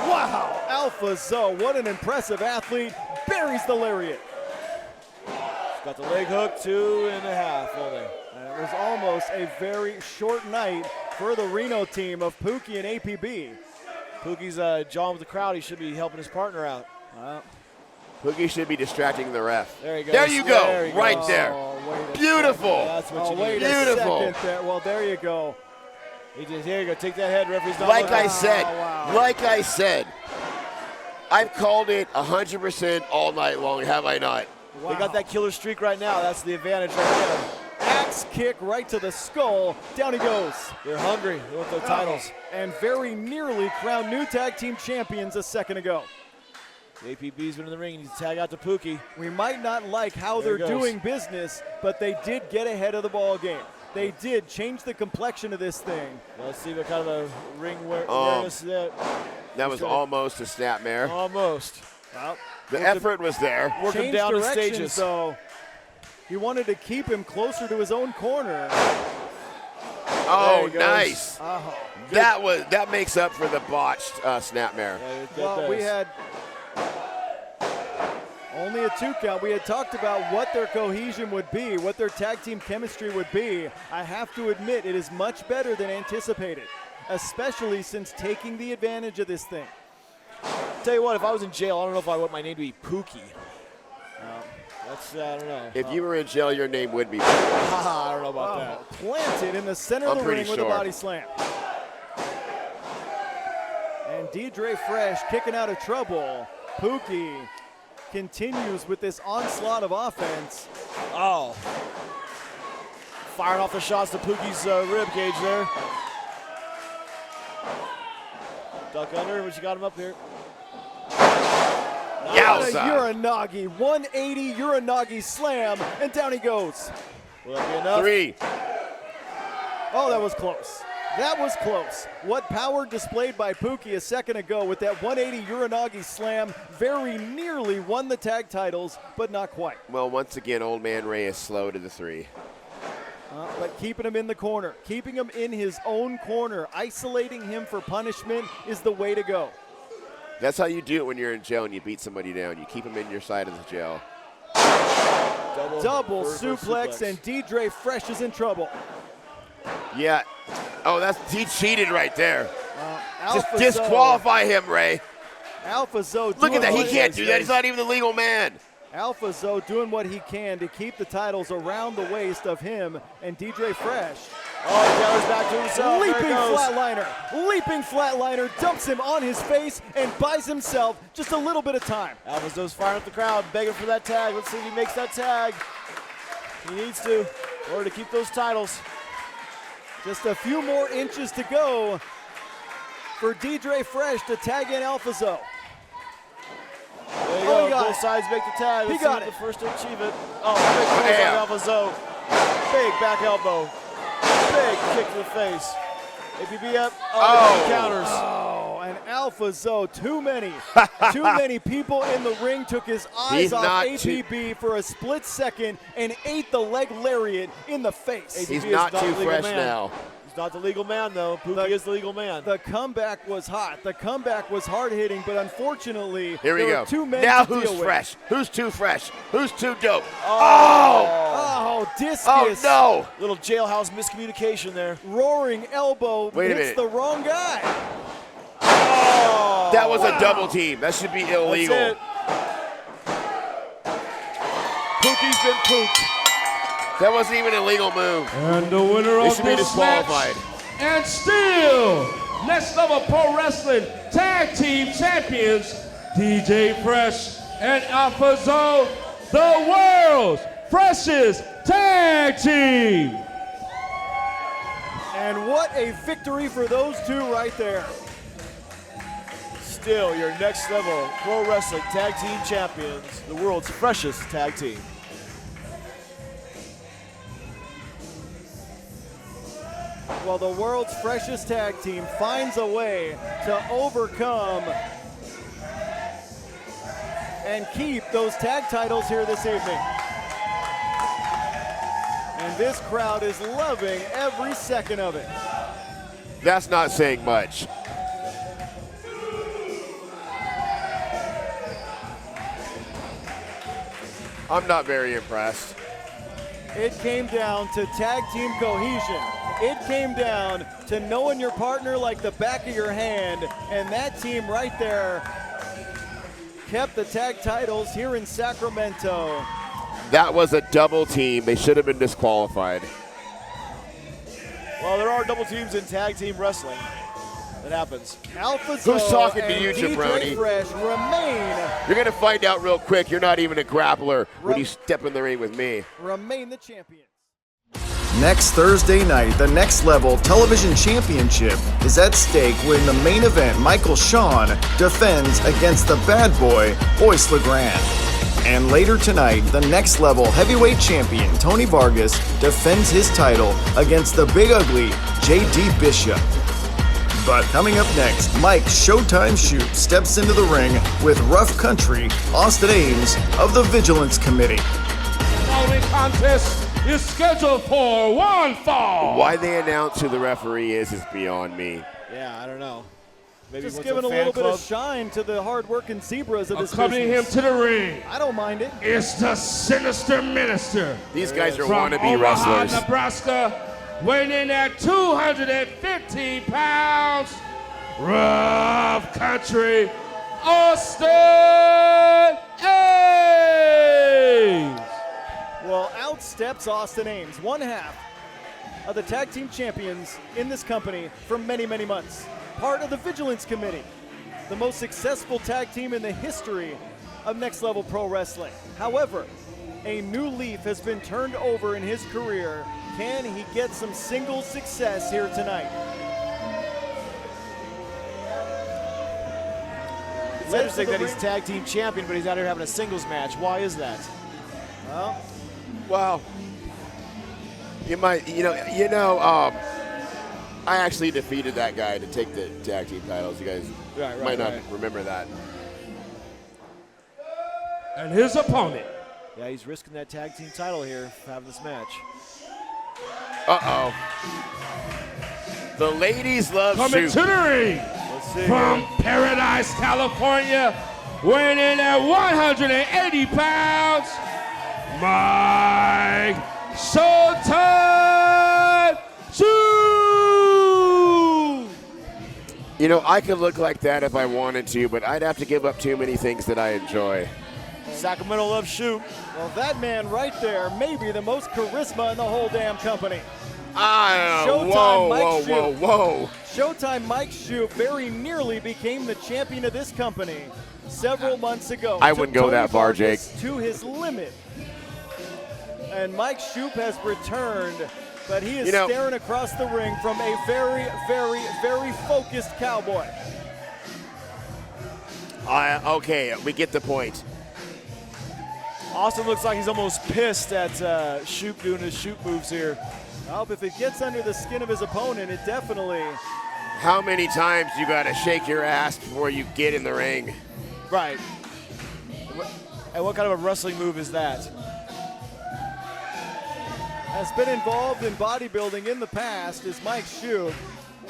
Wow, Alpha Zoe, what an impressive athlete. Buries the lariat. Got the leg hook, 2.5 only. And it was almost a very short night for the Reno team of Pookie and APB. Pookie's jawing with the crowd. He should be helping his partner out. Pookie should be distracting the ref. There he goes. There you go, There he right goes. there. Oh, Beautiful. That's what you wait need. a Beautiful. second there. Well, there you go. Here you go. Take that head, referee's not Like looking. I said, I've called it 100% all night long, have I not? They got that killer streak right now. That's the advantage right there. Axe kick right to the skull. Down he goes. They're hungry. They want their titles. And very nearly crowned new tag team champions a second ago. The APB's been in the ring. He needs to tag out to Pookie. We might not like how There they're he goes. doing business, but they did get ahead of the ball game. They did change the complexion of this thing. Let's see what kind of a ring awareness that. That was almost a snapmare. Almost. Well, The effort was there. Work him changed down in directions, stages. though. He wanted to keep him closer to his own corner. Oh, he goes. nice. That makes up for the botched snapmare. Well, we had only a 2 count. We had talked about what their cohesion would be, what their tag team chemistry would be. I have to admit, it is much better than anticipated, especially since taking the advantage of this thing. Tell you what, if I was in jail, I don't know if I want my name to be Pookie. That's, I don't know. If you were in jail, your name would be. I don't know about that. Planted in the center of I'm the pretty ring with a sure. body slam. And Deidre Fresh kicking out of trouble. Pookie continues with this onslaught of offense. Oh. Firing off the shots to Pookie's rib cage there. Duck under, but you got him up here. What a Uranagi, 180 Uranagi slam, and down he goes. Will that be enough? 3. Oh, that was close. That was close. What power displayed by Pookie a second ago with that 180 Uranagi slam very nearly won the tag titles, but not quite. Well, once again, Old Man Ray is slow to the 3. But keeping him in the corner, keeping him in his own corner, isolating him for punishment is the way to go. That's how you do it when you're in jail and you beat somebody down. You keep them in your side of the jail. Double suplex, and Deidre Fresh is in trouble. Yeah. Oh, he cheated right there. Just Alpha disqualify him, Ray. Alpha Zoe. Look at that. He can't do that. He's not even the legal man. Alpha Zoe doing what he can to keep the titles around the waist of him and Deidre Fresh. Oh, he gathers back to himself. Leaping flatliner, dumps him on his face and buys himself just a little bit of time. Alpha Zoe's firing up the crowd, begging for that tag. Let's see if he makes that tag. He needs to in order to keep those titles. Just a few more inches to go for Deidre Fresh to tag in Alpha Zoe. There you go. Both sides make the tag. Let's see the first to achieve it. Oh, big close on Alpha Zoe. Big back elbow. Big kick to the face. APB up. Oh, counters. Oh, and Alpha Zoe, too many people in the ring took his eyes off APB for a split second and ate the leg lariat in the face. He's not too fresh now. He's not the legal man, though. Pookie is the legal man. The comeback was hot. The comeback was hard-hitting, but unfortunately, here we there go. were too many now to who's deal fresh? with. Who's too fresh? Who's too dope? Oh, discus. Oh, no. Little jailhouse miscommunication there. Roaring elbow hits the wrong guy. Oh, that was a double team. That should be illegal. That's it. Pookie's been pooped. That wasn't even a legal move. And the winner of this match, and still Next Level Pro Wrestling Tag Team Champions, DJ Fresh and Alpha Zoe, the world's freshest tag team. And what a victory for those two right there. Still your Next Level Pro Wrestling Tag Team Champions, the world's freshest tag team. Well, the world's freshest tag team finds a way to overcome and keep those tag titles here this evening. And this crowd is loving every second of it. That's not saying much. I'm not very impressed. It came down to tag team cohesion. It came down to knowing your partner like the back of your hand, and that team right there kept the tag titles here in Sacramento. That was a double team. They should have been disqualified. Well, there are double teams in tag team wrestling. It happens. Alpha Zoe Who's talking to and you, jabroni? DJ Fresh remain. You're going to find out real quick. You're not even a grappler when you step in the ring with me. Remain the champions. Next Thursday night, the Next Level Television Championship is at stake when the main event, Michael Shawn defends against the bad boy, Royce LeGrand. And later tonight, the Next Level Heavyweight Champion, Tony Vargas, defends his title against the Big Ugly, J.D. Bishop. But coming up next, Mike Showtime Shoot steps into the ring with Rough Country, Austin Ames of the Vigilance Committee. Following contest is scheduled for one fall. Why they announce who the referee is beyond me. Yeah, I don't know. Maybe just giving a little bit of shine to the hard-working zebras of this accompanying him to the ring. I don't mind it. It's the Sinister Minister. These guys are from wannabe Omaha, wrestlers. Nebraska, weighing in at 215 pounds. Rough Country, Austin Ames. Well, out steps Austin Ames, one half of the tag team champions in this company for many, many months. Part of the Vigilance Committee, the most successful tag team in the history of Next Level Pro Wrestling. However, A new leaf has been turned over in his career. Can he get some singles success here tonight? It's interesting that he's tag team champion, but he's out here having a singles match. Why is that? Well, I actually defeated that guy to take the tag team titles. You guys might not remember that. And his opponent. Yeah, he's risking that tag team title here, having this match. Uh-oh. The ladies love Coming Shoot. to the ring from Paradise, California, weighing in at 180 pounds, Mike Showtime Shoot! You know, I could look like that if I wanted to, but I'd have to give up too many things that I enjoy. Sacramento loves Shoot. Well, that man right there may be the most charisma in the whole damn company. Whoa. Showtime Mike Shoot very nearly became the champion of this company several months ago. I wouldn't go that far, Jake. To his limit. And Mike Shoot has returned, but he is staring across the ring from a very, very, very focused cowboy. Okay, we get the point. Austin looks like he's almost pissed at Shoot doing his Shoot moves here. Well, if it gets under the skin of his opponent, it definitely. How many times you got to shake your ass before you get in the ring? Right. And what kind of a wrestling move is that? Has been involved in bodybuilding in the past is Mike Shoot.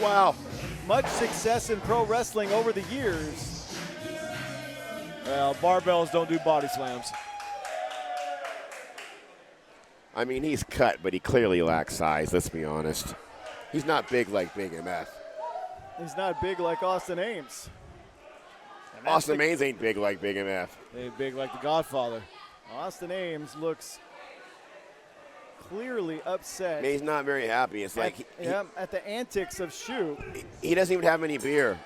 Wow. Much success in pro wrestling over the years. Well, barbells don't do body slams. I mean, he's cut, but he clearly lacks size, let's be honest. He's not big like Big MF. He's not big like Austin Ames. Austin Ames ain't big like Big MF. They ain't big like the Godfather. Austin Ames looks clearly upset. He's not very happy. It's like at the antics of Shoot. He doesn't even have any beer.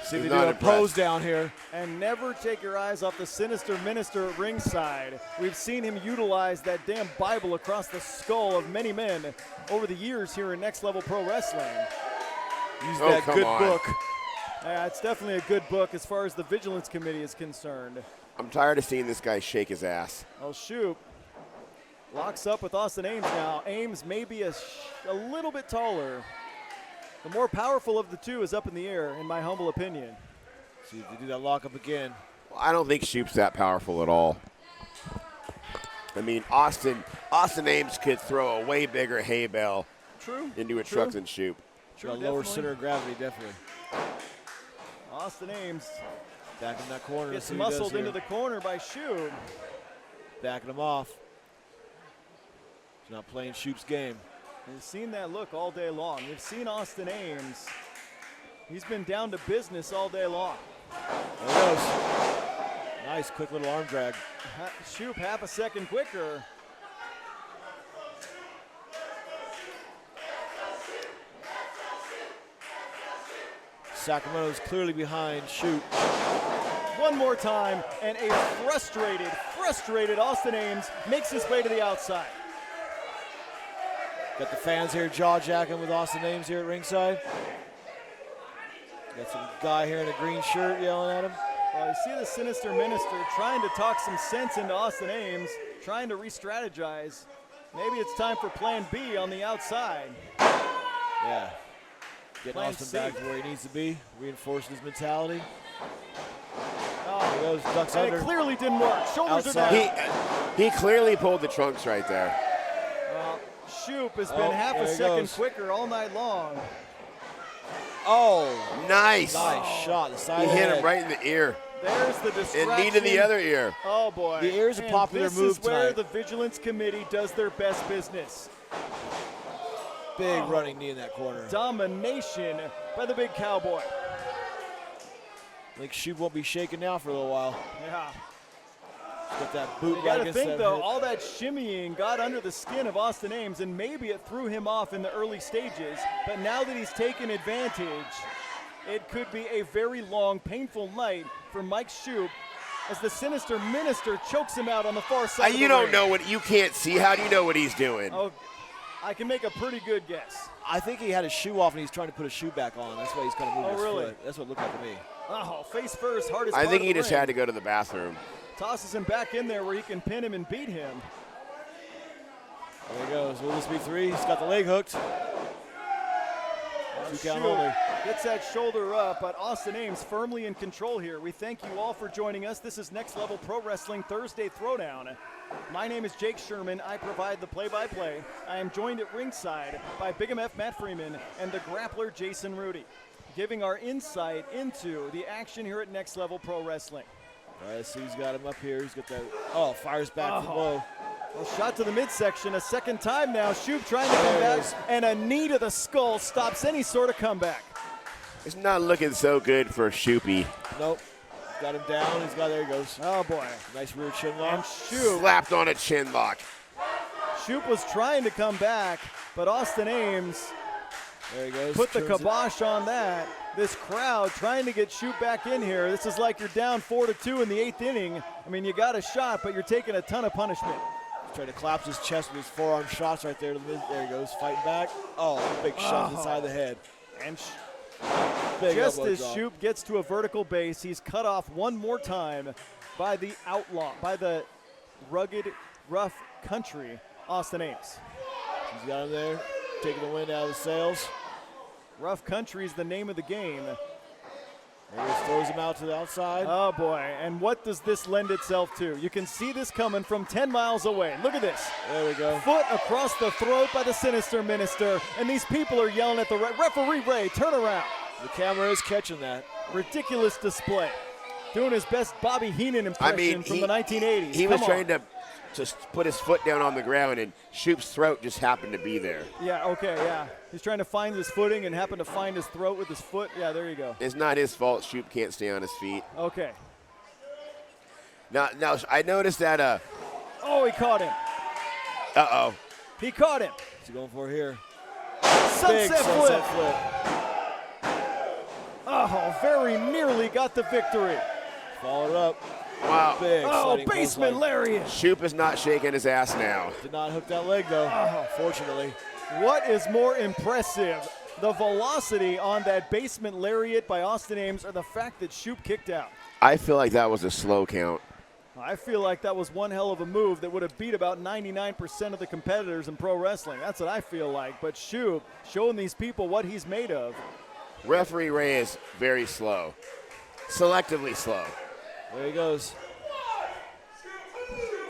See, they do a pose down here. And never take your eyes off the sinister minister at ringside. We've seen him utilize that damn Bible across the skull of many men over the years here in Next Level Pro Wrestling. Use that good book. Yeah, it's definitely a good book as far as the Vigilance Committee is concerned. I'm tired of seeing this guy shake his ass. Oh, Shoot locks up with Austin Ames now. Ames may be a little bit taller. The more powerful of the two is up in the air, in my humble opinion. See if they do that lockup again. Well, I don't think Shoop's that powerful at all. I mean, Austin Ames could throw a way bigger hay bale into a truck than Shoop. True, lower center of gravity, definitely. Austin Ames back in that corner. Gets muscled into the corner by Shoot. Backing him off. He's not playing Shoop's game. We've seen that look all day long. We've seen Austin Ames. He's been down to business all day long. There it goes. Nice, quick little arm drag. Shoop half a second quicker. Sacramento's clearly behind Shoot. One more time, and a frustrated Austin Ames makes his way to the outside. Got the fans here jaw-jacking with Austin Ames here at ringside. Got some guy here in a green shirt yelling at him. Well, you see the sinister minister trying to talk some sense into Austin Ames, trying to re-strategize. Maybe it's time for plan B on the outside. Yeah. Getting Plan Austin C. back to where he needs to be, reinforcing his mentality. Oh, there he goes, ducks and under. it clearly didn't work. Shoulders Outside. are down. He clearly pulled the trunks right there. Shoop has been half a second quicker all night long. Oh, nice. Nice shot. The side He of the hit head. him right in the ear. There's the distraction. And knee to the other ear. Oh, boy. The ear's a popular this move is where tonight. the Vigilance Committee does their best business. Big running knee in that corner. Domination by the big cowboy. I think Shoop won't be shaking now for a little while. Yeah. Got that boot You right got to against think, that though, hip. all that shimmying got under the skin of Austin Ames, and maybe it threw him off in the early stages. But now that he's taken advantage, It could be a very long, painful night for Mike Shoup as the Sinister Minister chokes him out on the far side. You don't know what you can't see. How do you know what he's doing? Oh, I can make a pretty good guess. I think he had his shoe off and he's trying to put his shoe back on. That's why he's kind of moving his really? foot. That's what it looked like to me. Oh, face first, hardest I part think of he the just ring. had to go to the bathroom. Tosses him back in there where he can pin him and beat him. There he goes. Will this be 3? He's got the leg hooked. 2 count only. Gets that shoulder up, but Austin Ames firmly in control here. We thank you all for joining us. This is Next Level Pro Wrestling Thursday Throwdown. My name is Jake Sherman. I provide the play-by-play. I am joined at ringside by Big MF Matt Freeman and the grappler Jason Rudy, giving our insight into the action here at Next Level Pro Wrestling. All right, so he's got him up here. He's got that. Oh, fires back from low. Well, shot to the midsection a second time now. Shoup trying to come back, and a knee to the skull stops any sort of comeback. It's not looking so good for Shoopy. Nope. Got him down. He's got, there he goes. Oh, boy. Nice rear chin lock. And Shoup. Slapped on a chin lock. Shoup was trying to come back, but Austin Ames there he goes. put the kibosh on that. This crowd trying to get Shoup back in here. This is like you're down 4-2 in the 8th inning. I mean, you got a shot, but you're taking a ton of punishment. Trying to collapse his chest with his forearm shots right there. There he goes, fighting back. Oh, big shot inside the head. And big just elbow as drop. Shoup gets to a vertical base, he's cut off one more time by the outlaw, by the rugged, rough country, Austin Ames. He's got him there, taking the wind out of the sails. Rough country is the name of the game. There he throws him out to the outside. Oh boy, and what does this lend itself to? You can see this coming from 10 miles away. Look at this. There we go. Foot across the throat by the Sinister Minister, and these people are yelling at the referee Ray, turn around. The camera is catching that. Ridiculous display. Doing his best Bobby Heenan impression from the 1980s. He was trying to just put his foot down on the ground, and Shoup's throat just happened to be there. Yeah, okay, yeah. He's trying to find his footing and happened to find his throat with his foot. Yeah, there you go. It's not his fault Shoup can't stay on his feet. Okay. Now I noticed that. Oh, he caught him. Uh-oh. He caught him. What's he going for here? Sunset Big flip. sunset flip. Oh, very nearly got the victory. Followed up. Wow. Big basement lariat. Shoup is not shaking his ass now. Did not hook that leg, though, fortunately. What is more impressive, the velocity on that basement lariat by Austin Ames or the fact that Shoup kicked out? I feel like that was a slow count. I feel like that was one hell of a move that would have beat about 99% of the competitors in pro wrestling. That's what I feel like. But Shoup showing these people what he's made of. Referee Ray is very slow. Selectively slow. There he goes.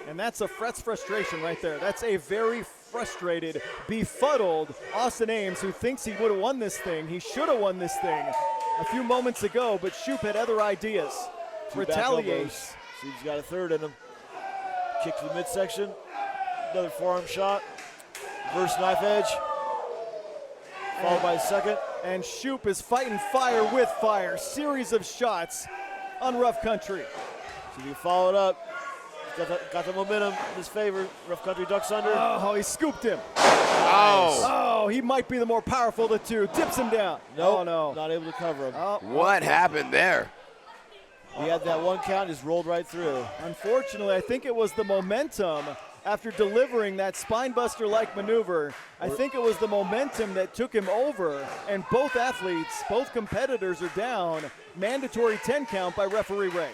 And that's frustration right there. That's a very frustrated, befuddled Austin Ames who thinks he would have won this thing. He should have won this thing a few moments ago, but Shoup had other ideas. Retaliates. See, he's got a third in him. Kick to the midsection. Another forearm shot. Reverse knife edge. Followed by a second. And Shoup is fighting fire with fire. Series of shots on Rough Country. So he followed up. Got the momentum in his favor. Rough Country ducks under. Oh, he scooped him. Oh. Oh, he might be the more powerful of the two. Dips him down. Nope, Oh, no. not able to cover him. What happened there? He had that one count, just rolled right through. Unfortunately, I think it was the momentum after delivering that spinebuster-like maneuver. I think it was the momentum that took him over, and both athletes, both competitors are down. Mandatory 10 count by referee Ray.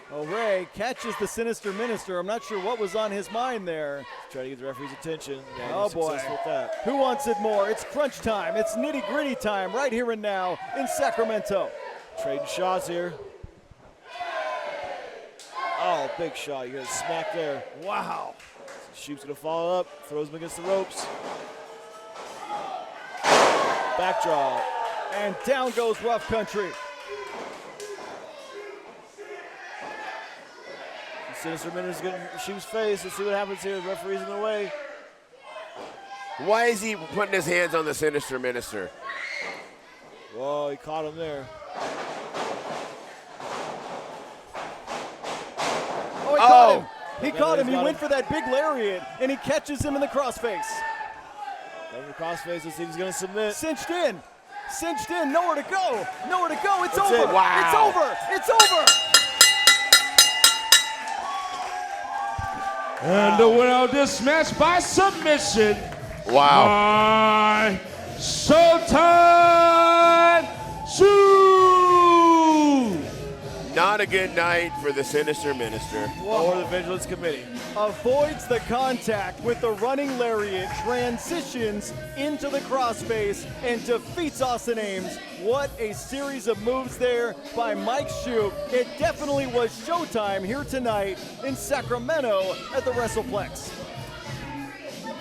Oh, Ray catches the Sinister Minister. I'm not sure what was on his mind there. Trying to get the referee's attention. Yeah, Oh, he's boy. successful with that. Who wants it more? It's crunch time. It's nitty-gritty time right here and now in Sacramento. Trading shots here. Oh, big shot. You got a smack there. Wow. Shoup's going to follow up. Throws him against the ropes. Backdraw. And down goes Rough Country. Sinister Minister's getting Shoup's face. Let's see what happens here. The referee's in the way. Why is he putting his hands on the Sinister Minister? Whoa, he caught him there. Oh, he caught him. He Okay, caught him. he's He got went him. for that big lariat, and he catches him in the crossface. And the crossface, let's see if he's going to submit. Cinched in, nowhere to go, It's That's over. it. Wow. It's over. And the winner of this match by submission. Wow. By Showtime Shoe. Not a good night for the Sinister Minister. Or the Vigilance Committee. Avoids the contact with the running lariat, transitions into the crossface, and defeats Austin Ames. What a series of moves there by Mike Shoup. It definitely was showtime here tonight in Sacramento at the WrestlePlex. A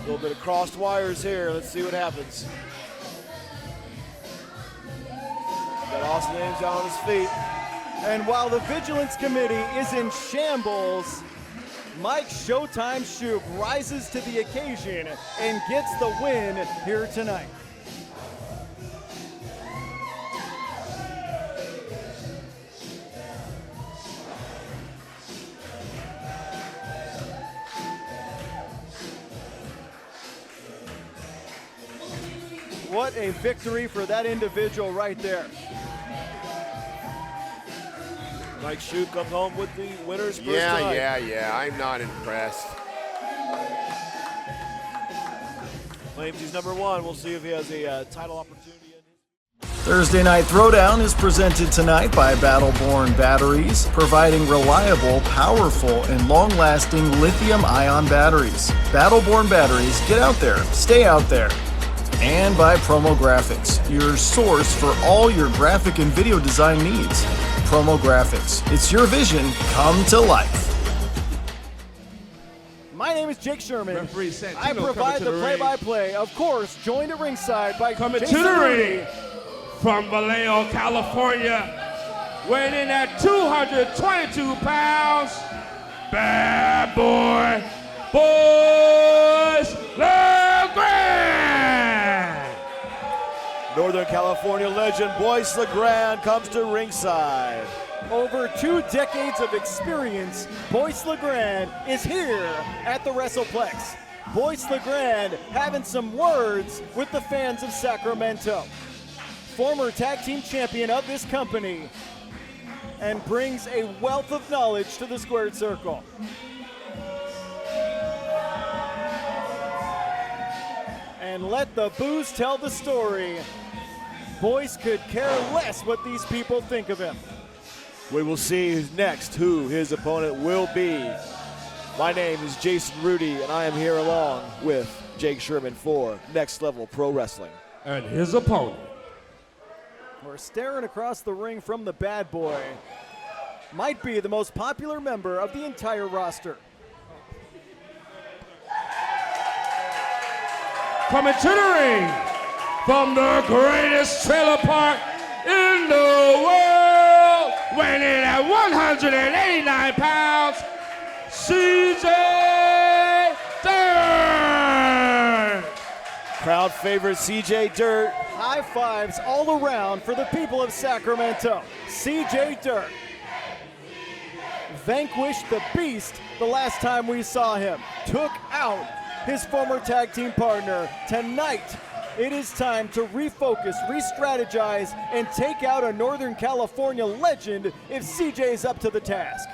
little bit of crossed wires here. Let's see what happens. Got Austin Ames down on his feet. And while the Vigilance Committee is in shambles, Mike Showtime Shoup rises to the occasion and gets the win here tonight. What a victory for that individual right there. Mike Shoup comes home with the winner's first Yeah, tonight. yeah. I'm not impressed. Claims he's #1. We'll see if he has a title opportunity. Thursday Night Throwdown is presented tonight by Battleborn Batteries, providing reliable, powerful, and long-lasting lithium-ion batteries. Battleborn Batteries, get out there, stay out there. And by Promo Graphics, your source for all your graphic and video design needs. Promo Graphics, it's your vision come to life. My name is Jake Sherman. Referee Santino I provide coming to the the play-by-play. Of course, joined at ringside by Coming Jason to the Rudy. ring from Vallejo, California, weighing in at 222 pounds, bad boy, Boys LeGrand. Northern California legend Boyce LeGrand comes to ringside. Over 2 decades of experience, Boyce LeGrand is here at the WrestlePlex. Boyce LeGrand having some words with the fans of Sacramento. Former tag team champion of this company, and brings a wealth of knowledge to the squared circle. And let the booze tell the story. Boyce could care less what these people think of him. We will see next who his opponent will be. My name is Jason Rudy, and I am here along with Jake Sherman for Next Level Pro Wrestling. And his opponent. We're staring across the ring from the bad boy. Might be the most popular member of the entire roster. Coming to the ring from the greatest trailer park in the world, weighing in at 189 pounds, CJ Dirt. Crowd favorite CJ Dirt. High fives all around for the people of Sacramento. CJ Dirt vanquished the Beast the last time we saw him. Took out his former tag team partner. Tonight, it is time to refocus, re-strategize, and take out a Northern California legend if CJ is up to the task.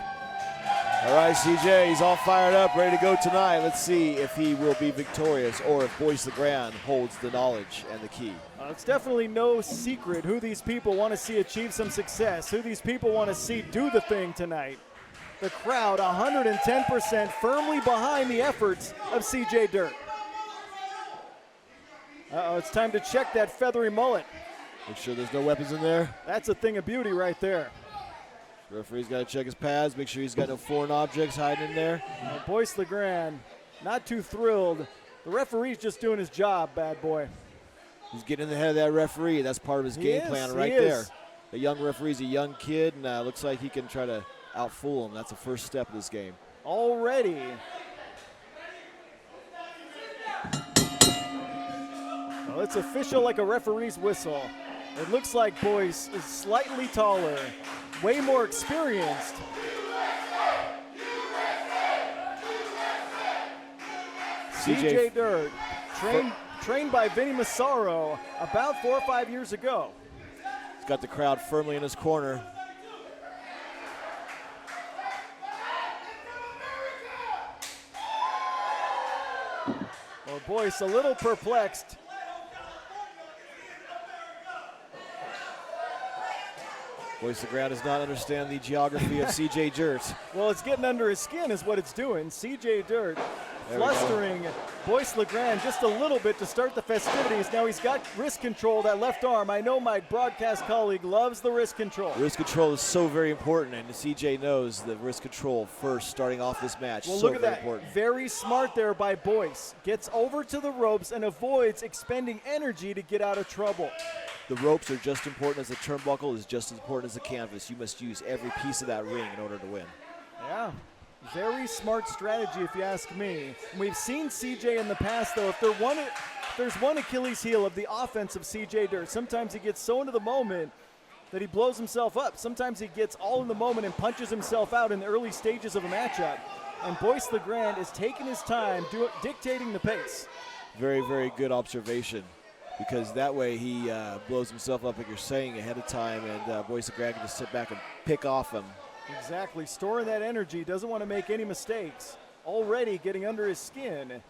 All right, CJ, he's all fired up, ready to go tonight. Let's see if he will be victorious or if Boyce LeGrand holds the knowledge and the key. It's definitely no secret who these people want to see achieve some success, who these people want to see do the thing tonight. The crowd 110% firmly behind the efforts of CJ Dirt. Uh-oh, it's time to check that feathery mullet. Make sure there's no weapons in there. That's a thing of beauty right there. The referee's got to check his pads, make sure he's got no foreign objects hiding in there. Boyce LeGrand, not too thrilled. The referee's just doing his job, bad boy. He's getting in the head of that referee. That's part of his game plan right there. The young referee's a young kid, and looks like he can try to outfool him. That's the first step of this game. Already. Well, it's official like a referee's whistle. It looks like Boyce is slightly taller, way more experienced. CJ Dirt, trained by Vinny Massaro about 4 or 5 years ago. He's got the crowd firmly in his corner. Well, Boyce a little perplexed. Boyce LeGrand does not understand the geography of CJ Dirt. Well, it's getting under his skin is what it's doing. CJ Dirt flustering Boyce LeGrand just a little bit to start the festivities. Now he's got wrist control, that left arm. I know my broadcast colleague loves the wrist control. Wrist control is so very important, and CJ knows the wrist control first starting off this match. Well, so look at very that. Important. Very smart there by Boyce. Gets over to the ropes and avoids expending energy to get out of trouble. The ropes are just important as the turnbuckle is just as important as the canvas. You must use every piece of that ring in order to win. Yeah, very smart strategy if you ask me. We've seen CJ in the past though, if there's one Achilles heel of the offense of CJ Dirt, sometimes he gets so into the moment that he blows himself up. Sometimes he gets all in the moment and punches himself out in the early stages of a matchup. And Boyce LeGrand is taking his time, dictating the pace. Very, very good observation. Because that way he blows himself up, like you're saying, ahead of time, and Boyce LeGrand can just sit back and pick off him. Exactly, storing that energy, doesn't want to make any mistakes. Already getting under his skin.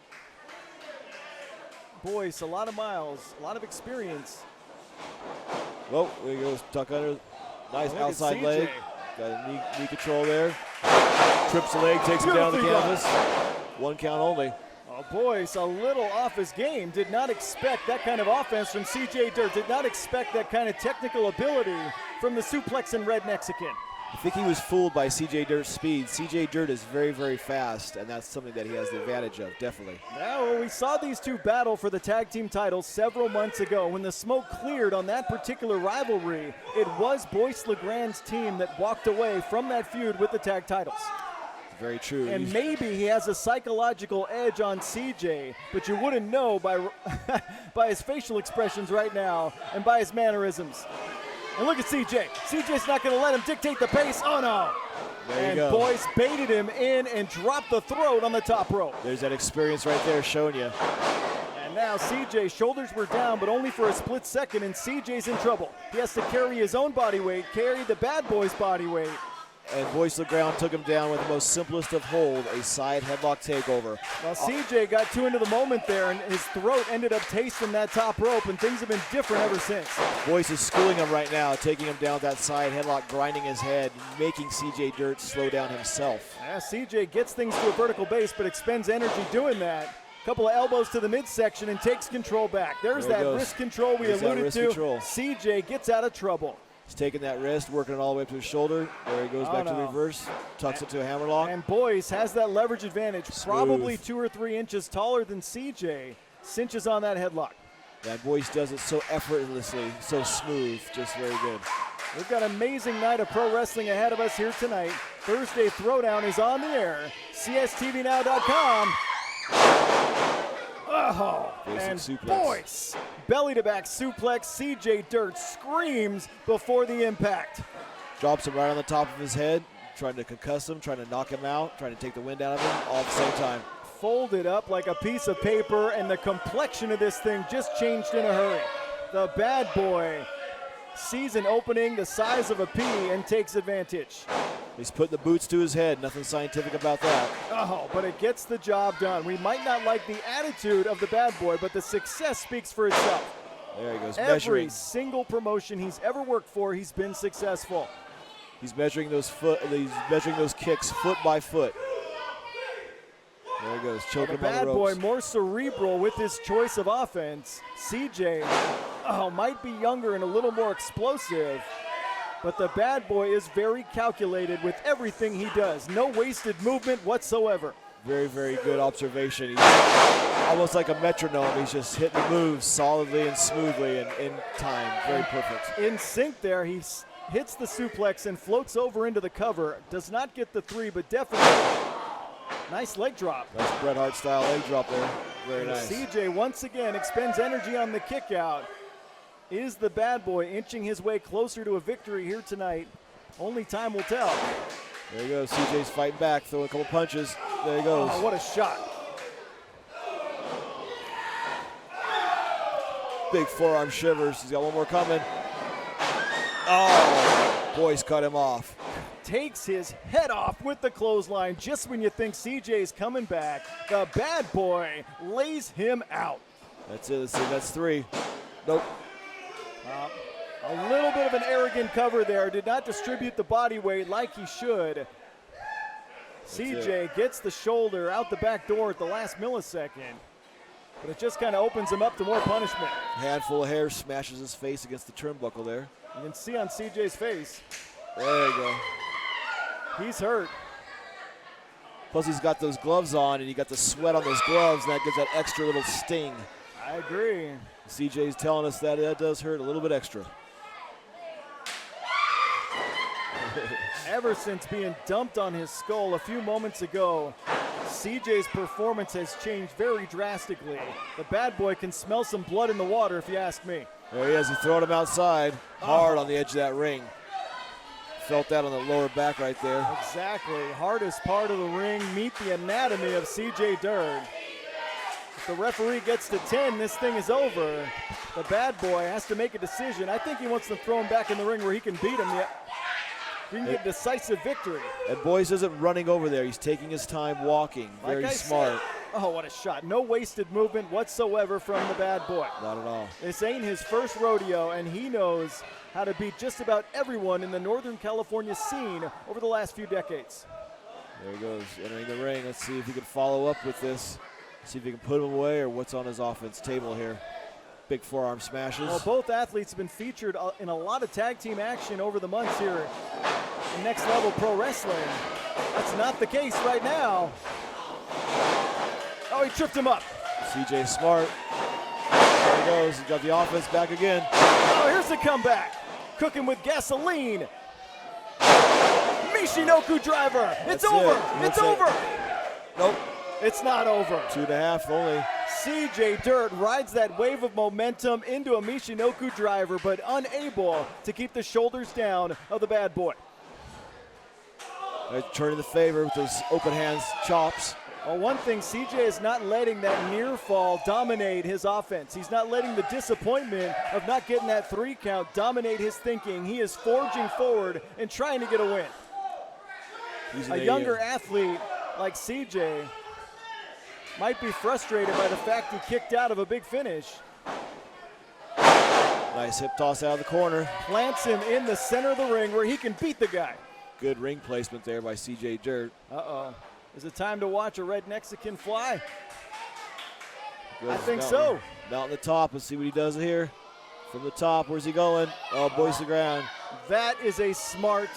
Boyce, a lot of miles, a lot of experience. Well, there he goes, tuck under, nice Look outside at leg. Got a knee control there. Trips the leg, takes him down the canvas. 1 count only. Oh, Boyce, a little off his game. Did not expect that kind of offense from CJ Dirt. Did not expect that kind of technical ability from the suplex and red Mexican. I think he was fooled by CJ Dirt's speed. CJ Dirt is very, very fast, and that's something that he has the advantage of, definitely. Yeah, well, we saw these two battle for the tag team titles several months ago. When the smoke cleared on that particular rivalry, it was Boyce LeGrand's team that walked away from that feud with the tag titles. Very true. And maybe he has a psychological edge on CJ, but you wouldn't know by by his facial expressions right now and by his mannerisms. And look at CJ. CJ's not going to let him dictate the pace. Oh, no. There you go. Boyce baited him in and dropped the throat on the top rope. There's that experience right there showing you. And now CJ, shoulders were down, but only for a split second, and CJ's in trouble. He has to carry his own body weight, carry the bad boy's body weight. And Boyce LeGrand took him down with the most simplest of hold, a side headlock takeover. Well, CJ got too into the moment there, and his throat ended up tasting that top rope, and things have been different ever since. Boyce is schooling him right now, taking him down that side headlock, grinding his head, making CJ Dirt slow down himself. Yeah, CJ gets things to a vertical base, but expends energy doing that. Couple of elbows to the midsection and takes control back. There's that wrist control we alluded to. CJ gets out of trouble. He's taking that wrist, working it all the way up to his shoulder. There he goes back to the reverse, tucks it to a hammerlock. And Boyce has that leverage advantage, probably 2 or 3 inches taller than CJ. Cinches on that headlock. Yeah, Boyce does it so effortlessly, so smooth, just very good. We've got an amazing night of pro wrestling ahead of us here tonight. Thursday Throwdown is on the air. CSTVNow.com. Oh, and suplex. Boyce, belly to back suplex. CJ Dirt screams before the impact. Drops him right on the top of his head, trying to concuss him, trying to knock him out, trying to take the wind out of him, all at the same time. Folded up like a piece of paper, and the complexion of this thing just changed in a hurry. The bad boy sees an opening the size of a pea and takes advantage. He's putting the boots to his head. Nothing scientific about that. Oh, but it gets the job done. We might not like the attitude of the bad boy, but the success speaks for itself. There he goes, Every single promotion he's ever worked for, he's been successful. He's measuring those kicks foot by foot. There he goes, choking him on the ropes. The bad boy more cerebral with his choice of offense. CJ, might be younger and a little more explosive, but the bad boy is very calculated with everything he does. No wasted movement whatsoever. Very, very good observation. He's almost like a metronome. He's just hitting the moves solidly and smoothly and in time. Very perfect. In sync there, he hits the suplex and floats over into the cover. Does not get the 3, but definitely nice leg drop. Nice Bret Hart style leg drop there. Very nice. CJ once again expends energy on the kick out. Is the bad boy inching his way closer to a victory here tonight? Only time will tell. There you go. CJ's fighting back, throwing a couple punches. There he goes. Oh, what a shot. Big forearm shivers. He's got one more coming. Oh, Boyce cut him off. Takes his head off with the clothesline just when you think CJ's coming back. The bad boy lays him out. That's it. Let's see. That's 3. Nope. A little bit of an arrogant cover there. Did not distribute the body weight like he should. CJ gets the shoulder out the back door at the last millisecond. But it just kind of opens him up to more punishment. Handful of hair smashes his face against the turnbuckle there. You can see on CJ's face. There you go. He's hurt. Plus he's got those gloves on and you got the sweat on those gloves and that gives that extra little sting. I agree. CJ's telling us that that does hurt a little bit extra. Ever since being dumped on his skull a few moments ago, CJ's performance has changed very drastically. The bad boy can smell some blood in the water if you ask me. There he is. He throwing him outside hard on the edge of that ring. Felt that on the lower back right there. Exactly. Hardest part of the ring. Meet the anatomy of CJ Durd. If the referee gets to 10, this thing is over. The bad boy has to make a decision. I think he wants to throw him back in the ring where he can beat him. He can get decisive victory. And Boyce isn't running over there. He's taking his time walking. Very smart. Oh, what a shot. No wasted movement whatsoever from the bad boy. Not at all. This ain't his first rodeo, and he knows how to beat just about everyone in the Northern California scene over the last few decades. There he goes, entering the ring. Let's see if he can follow up with this. See if he can put him away or what's on his offense table here. Big forearm smashes. Well, both athletes have been featured in a lot of tag team action over the months here in Next Level Pro Wrestling. That's not the case right now. Oh, he tripped him up. CJ smart. There he goes. He's got the offense back again. Oh, here's the comeback. Cooking with gasoline. Michinoku driver. It's over. It's over. Nope. It's not over. 2.5 only. CJ Durd rides that wave of momentum into a Michinoku driver, but unable to keep the shoulders down of the bad boy. They're turning the favor with those open hands chops. Well, one thing, CJ is not letting that near fall dominate his offense. He's not letting the disappointment of not getting that 3 count dominate his thinking. He is forging forward and trying to get a win. A younger athlete like CJ might be frustrated by the fact he kicked out of a big finish. Nice hip toss out of the corner. Plants him in the center of the ring where he can beat the guy. Good ring placement there by CJ Durd. Uh-oh. Is it time to watch a red Mexican fly? I think so. Mounting the top. Let's see what he does here. From the top, where's he going? Oh, Boyce LeGrand. That is a smart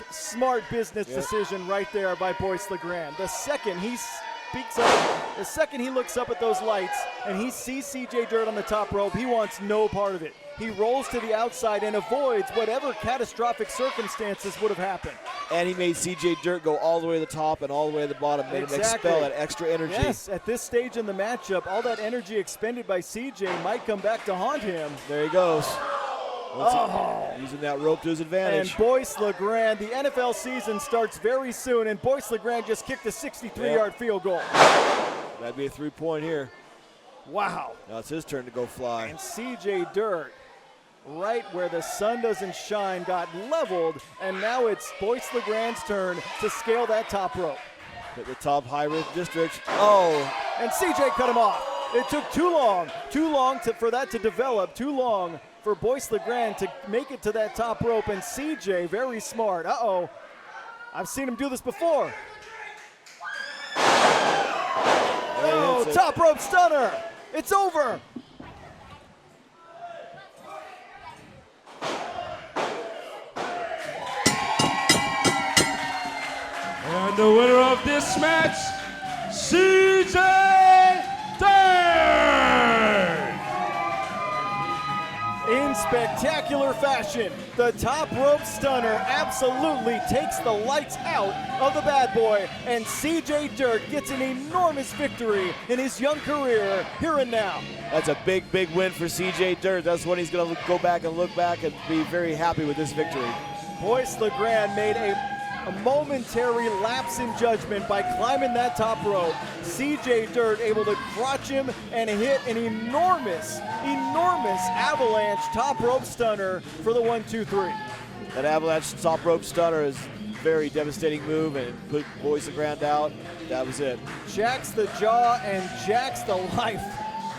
business decision right there by Boyce LeGrand. The second he speaks up, the second he looks up at those lights and he sees CJ Durd on the top rope, he wants no part of it. He rolls to the outside and avoids whatever catastrophic circumstances would have happened. And he made CJ Durd go all the way to the top and all the way to the bottom, made him expel that extra energy. Yes, at this stage in the matchup, all that energy expended by CJ might come back to haunt him. There he goes. Using that rope to his advantage. And Boyce LeGrand, the NFL season starts very soon, and Boyce LeGrand just kicked a 63-yard field goal. That'd be a 3-point here. Wow. Now it's his turn to go fly. And CJ Durd, right where the sun doesn't shine, got leveled, and now it's Boyce LeGrand's turn to scale that top rope. Hit the top high risk district. Oh. And CJ cut him off. It took too long for that to develop, too long for Boyce LeGrand to make it to that top rope, and CJ, very smart. Uh-oh. I've seen him do this before. Oh, top rope stunner. It's over. And the winner of this match, CJ Durd. In spectacular fashion, the top rope stunner absolutely takes the lights out of the bad boy, and CJ Durd gets an enormous victory in his young career here and now. That's a big, big win for CJ Durd. That's when he's going to go back and look back and be very happy with this victory. Boyce LeGrand made a A momentary lapse in judgment by climbing that top rope. CJ Dirt able to crotch him and hit an enormous avalanche top rope stunner for the 1-2-3. That avalanche top rope stunner is a very devastating move and put Boyce the ground out. That was it. Jacks the jaw and jacks the life.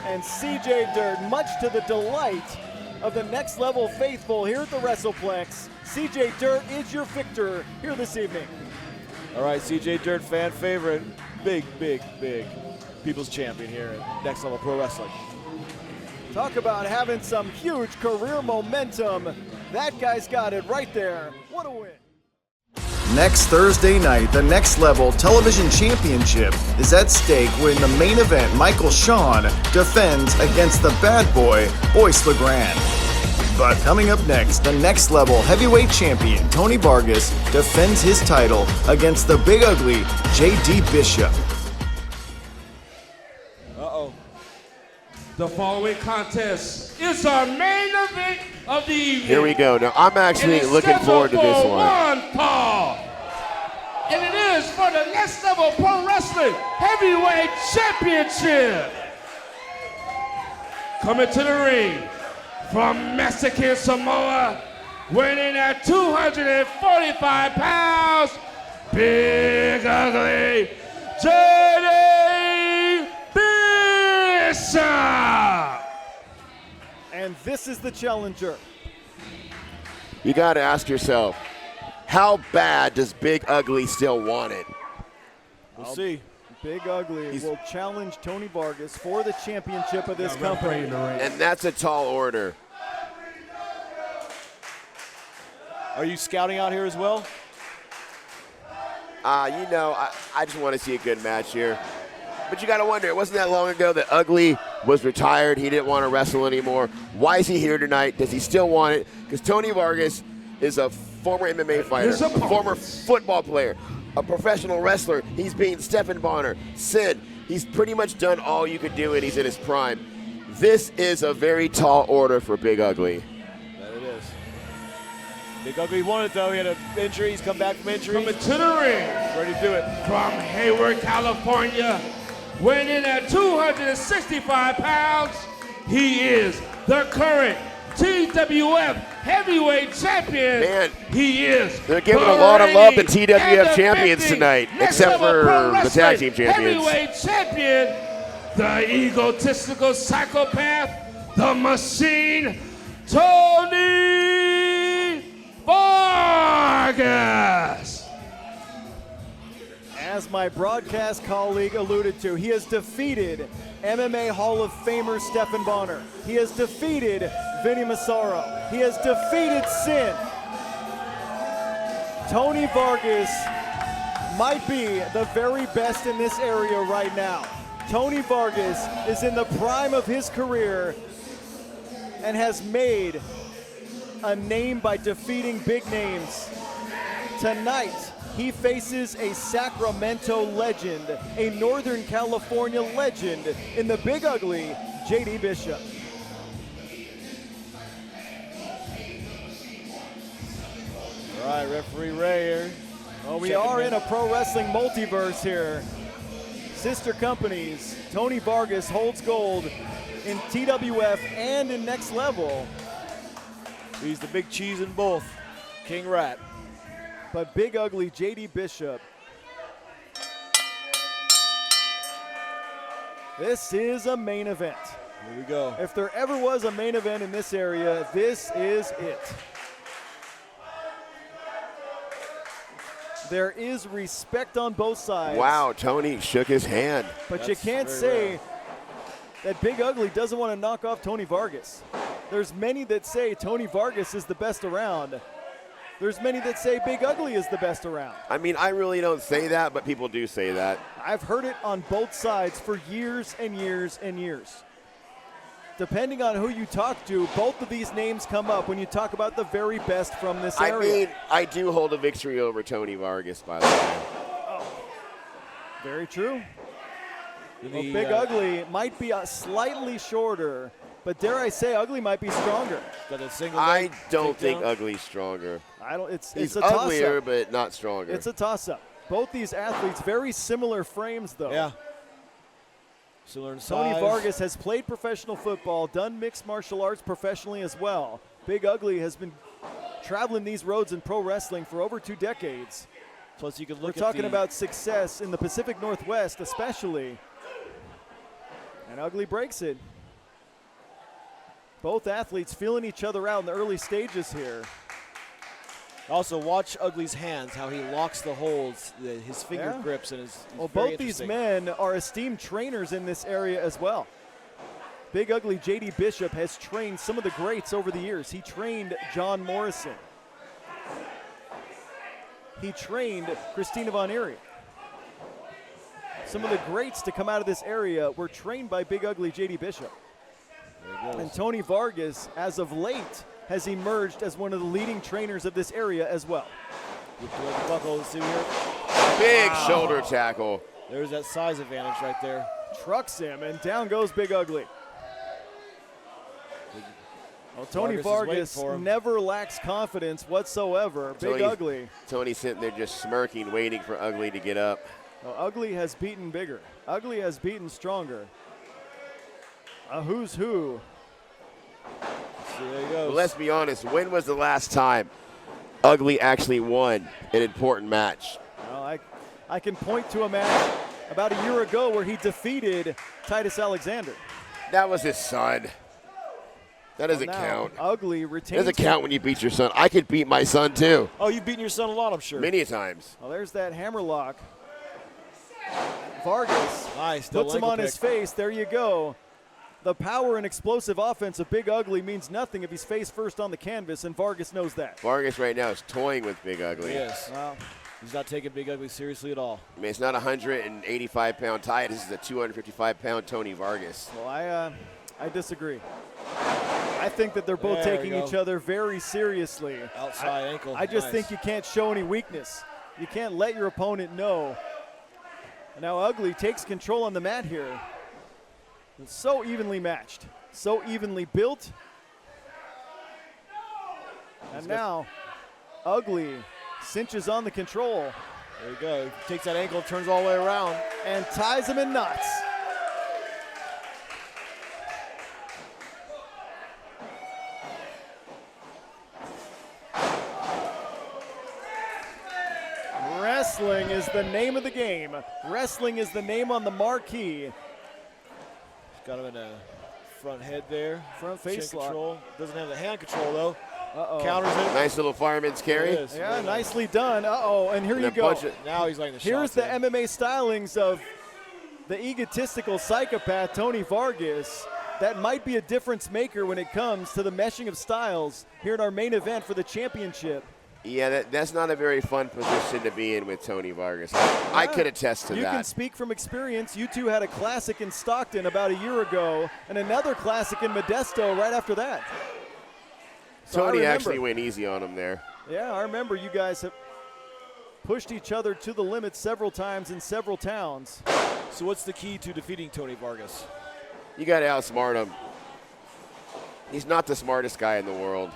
And CJ Dirt, much to the delight of the Next Level faithful here at the WrestlePlex, CJ Dirt is your victor here this evening. All right, CJ Dirt, fan favorite, big people's champion here at Next Level Pro Wrestling. Talk about having some huge career momentum. That guy's got it right there. What a win. Next Thursday night, the Next Level Television Championship is at stake when the main event, Michael Shawn defends against the bad boy, Boyce LeGrand. But coming up next, the Next Level Heavyweight Champion, Tony Vargas, defends his title against the Big Ugly, J.D. Bishop. The following contest is our main event of the evening. Here we go. Now, I'm actually looking forward to this one. Fall. And it is for the Next Level Pro Wrestling Heavyweight Championship. Coming to the ring from Mexican Samoa, weighing at 245 pounds, Big Ugly J.D. Bishop. And this is the challenger. You got to ask yourself, how bad does Big Ugly still want it? We'll see. Big Ugly will challenge Tony Vargas for the championship of this company. And that's a tall order. Are you scouting out here as well? I just want to see a good match here. But you got to wonder, it wasn't that long ago that Ugly was retired. He didn't want to wrestle anymore. Why is he here tonight? Does he still want it? Because Tony Vargas is a former MMA fighter, a former football player, a professional wrestler. He's beaten Stephan Bonner, Sid. He's pretty much done all you could do, and he's in his prime. This is a very tall order for Big Ugly. That it is. Big Ugly won it, though. He had an injury. He's come back from injury. Coming to the ring. Ready to do it. From Hayward, California, weighing in at 265 pounds, he is the current TWF Heavyweight Champion. Man, he is. They're giving a lot of love to TWF champions tonight, except for the tag team champions. Heavyweight Champion, the egotistical psychopath, the machine, Tony Vargas. As my broadcast colleague alluded to, he has defeated MMA Hall of Famer Stephan Bonner. He has defeated Vinny Massaro. He has defeated Sin. Tony Vargas might be the very best in this area right now. Tony Vargas is in the prime of his career and has made a name by defeating big names. Tonight, he faces a Sacramento legend, a Northern California legend in the Big Ugly, J.D. Bishop. All right, referee Ray here. Well, we are in a pro wrestling multiverse here. Sister companies, Tony Vargas holds gold in TWF and in Next Level. He's the big cheese in both. King Rat. But Big Ugly J.D. Bishop. This is a main event. Here we go. If there ever was a main event in this area, this is it. There is respect on both sides. Wow, Tony shook his hand. But you can't say that Big Ugly doesn't want to knock off Tony Vargas. There's many that say Tony Vargas is the best around. There's many that say Big Ugly is the best around. I mean, I really don't say that, but people do say that. I've heard it on both sides for years and years and years. Depending on who you talk to, both of these names come up when you talk about the very best from this area. I mean, I do hold a victory over Tony Vargas, by the way. Oh, very true. Well, Big Ugly might be slightly shorter, but dare I say, Ugly might be stronger. Got a single I don't think Ugly's stronger. It's He's a uglier, toss-up. but not stronger. It's a toss-up. Both these athletes, very similar frames, though. Yeah. Similar in Tony size. Vargas has played professional football, done mixed martial arts professionally as well. Big Ugly has been traveling these roads in pro wrestling for over 2 decades. Plus, you can We're look talking about success in the Pacific Northwest, especially. And Ugly breaks it. Both athletes feeling each other out in the early stages here. Also, watch Ugly's hands, how he locks the holds, his finger grips, and his. Well, both these men are esteemed trainers in this area as well. Big Ugly J.D. Bishop has trained some of the greats over the years. He trained John Morrison. He trained Christina Von Eerie. Some of the greats to come out of this area were trained by Big Ugly J.D. Bishop. And Tony Vargas, as of late, has emerged as one of the leading trainers of this area as well. Buckle, see here. Big shoulder tackle. There's that size advantage right there. Trucks him, and down goes Big Ugly. Well, Tony Vargas never lacks confidence whatsoever. Big Ugly. Tony's sitting there just smirking, waiting for Ugly to get up. Well, Ugly has beaten bigger. Ugly has beaten stronger. A who's who. See, there he goes. Well, let's be honest. When was the last time Ugly actually won an important match? Well, I can point to a match about a year ago where he defeated Titus Alexander. That was his son. That doesn't count. Ugly retains. It doesn't count when you beat your son. I could beat my son too. Oh, you've beaten your son a lot, I'm sure. Many times. Well, there's that hammerlock. Vargas puts him on his face. There you go. The power and explosive offense of Big Ugly means nothing if he's face first on the canvas, and Vargas knows that. Vargas right now is toying with Big Ugly. Yes. He's not taking Big Ugly seriously at all. I mean, it's not a 185-pound tie. This is a 255-pound Tony Vargas. Well, I disagree. I think that they're both taking each other very seriously. Outside ankle. I just think you can't show any weakness. You can't let your opponent know. Now Ugly takes control on the mat here. It's so evenly matched, so evenly built. And now Ugly cinches on the control. There you go. Takes that ankle, turns all the way around. And ties him in knots. Wrestling is the name of the game. Wrestling is the name on the marquee. Got him in a front head there. Front face Chin lock. control. Doesn't have the hand control though. Uh-oh. Counters it. Nice little fireman's carry. Yeah, nicely done. Uh-oh, and here you go. Now he's like the Here's the MMA stylings of the egotistical psychopath Tony Vargas. That might be a difference maker when it comes to the meshing of styles here in our main event for the championship. Yeah, that's not a very fun position to be in with Tony Vargas. I could attest to that. You can speak from experience. You two had a classic in Stockton about a year ago and another classic in Modesto right after that. So Tony actually went easy on him there. Yeah, I remember you guys have pushed each other to the limit several times in several towns. So what's the key to defeating Tony Vargas? You got to outsmart him. He's not the smartest guy in the world.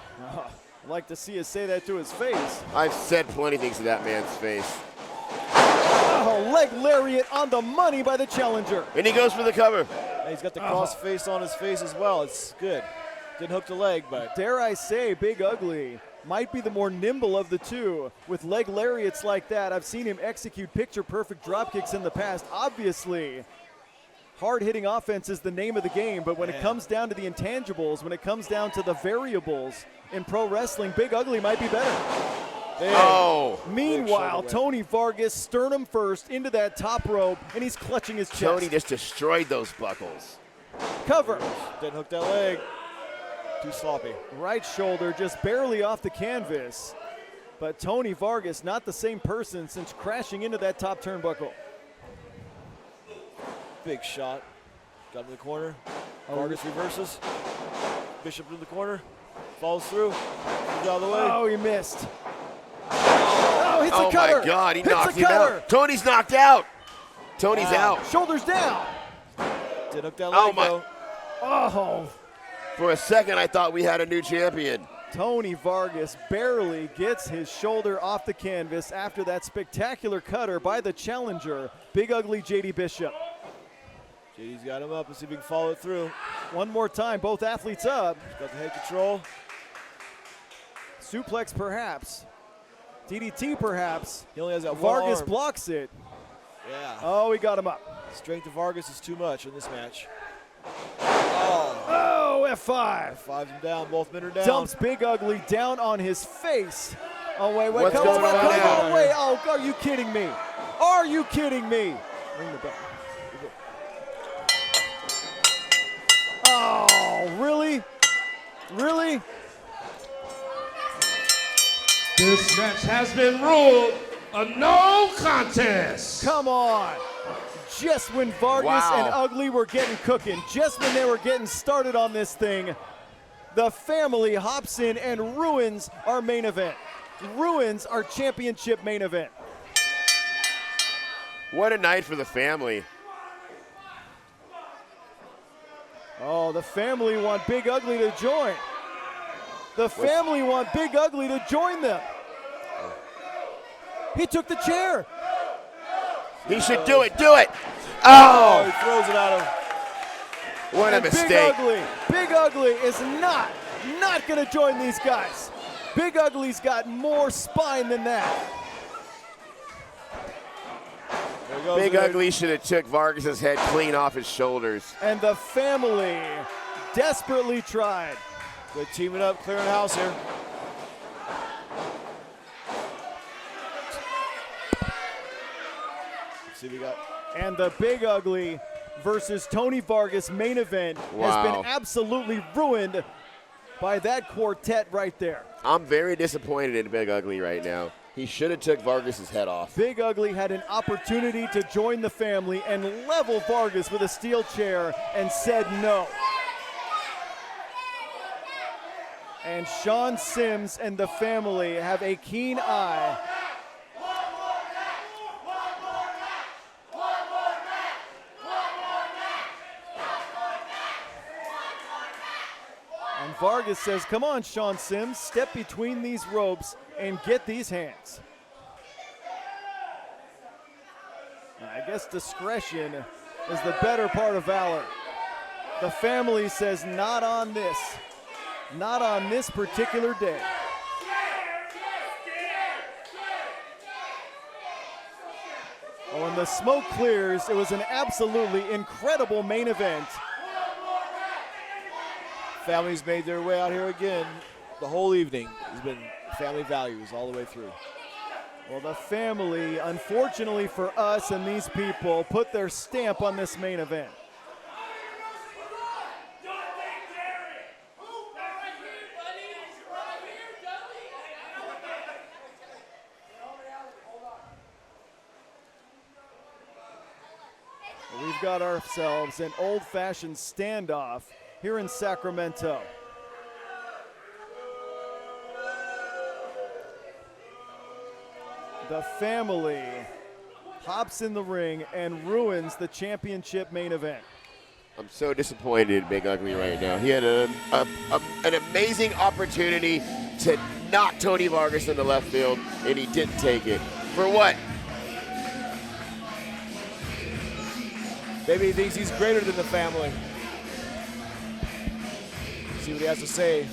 I'd like to see us say that to his face. I've said plenty of things to that man's face. Oh, leg lariat on the money by the challenger. And he goes for the cover. And he's got the cross face on his face as well. It's good. Didn't hook the leg, but. Dare I say, Big Ugly might be the more nimble of the two. With leg lariats like that, I've seen him execute picture-perfect drop kicks in the past. Obviously, hard-hitting offense is the name of the game, but when it comes down to the intangibles, when it comes down to the variables in pro wrestling, Big Ugly might be better. Oh. Meanwhile, Tony Vargas, sternum first, into that top rope, and he's clutching his chest. Tony just destroyed those buckles. Cover. Didn't hook that leg. Too sloppy. Right shoulder just barely off the canvas. But Tony Vargas, not the same person since crashing into that top turnbuckle. Big shot. Got in the corner. Vargas reverses. Bishop in the corner. Falls through. Moves out of the way. Oh, he missed. Oh, hits a cutter. Oh, my God. He hits knocked a him cutter. out. Tony's knocked out. Tony's out. Shoulders down. Didn't hook that leg, though. Oh. For a second, I thought we had a new champion. Tony Vargas barely gets his shoulder off the canvas after that spectacular cutter by the challenger, Big Ugly JD Bishop. JD's got him up. Let's see if he can follow it through. One more time, both athletes up. He's got the head control. Suplex perhaps. DDT perhaps. He only has that Vargas one arm. blocks it. Yeah. Oh, he got him up. Strength of Vargas is too much in this match. Oh, F5. Fives him down. Both men are down. Dumps Big Ugly down on his face. Oh, wait, What's come going on, on come now? on, wait. Oh, are you kidding me? Are you kidding me? Ring the bell. Oh, really? Really? This match has been ruled a no contest. Come on. Just when Vargas Wow. and Ugly were getting cooking, just when they were getting started on this thing, the family hops in and ruins our main event. Ruins our championship main event. What a night for the family. Oh, the family want Big Ugly to join. The family want Big Ugly to join them. He took the chair. He should do it. Do it. Oh, Oh, he throws it at him. what a And mistake. Big Ugly is not going to join these guys. Big Ugly's got more spine than that. There goes Big the- Ugly should have took Vargas's head clean off his shoulders. And the family desperately tried. Good teaming up, clearing house here. Let's see what we got. And the Big Ugly versus Tony Vargas main event has Wow. been absolutely ruined by that quartet right there. I'm very disappointed in Big Ugly right now. He should have took Vargas's head off. Big Ugly had an opportunity to join the family and level Vargas with a steel chair and said no. And Sean Sims and the family have a keen eye. And Vargas says, come on, Sean Sims, step between these ropes and get these hands. I guess discretion is the better part of valor. The family says, not on this. Not on this particular day. Oh, when the smoke clears, it was an absolutely incredible main event. Family's made their way out here again. The whole evening has been family values all the way through. Well, the family, unfortunately for us and these people, put their stamp on this main event. We've got ourselves an old-fashioned standoff here in Sacramento. The family hops in the ring and ruins the championship main event. I'm so disappointed in Big Ugly right now. He had an amazing opportunity to knock Tony Vargas in the left field, and he didn't take it. For what? Maybe he thinks he's greater than the family. See what he has to say.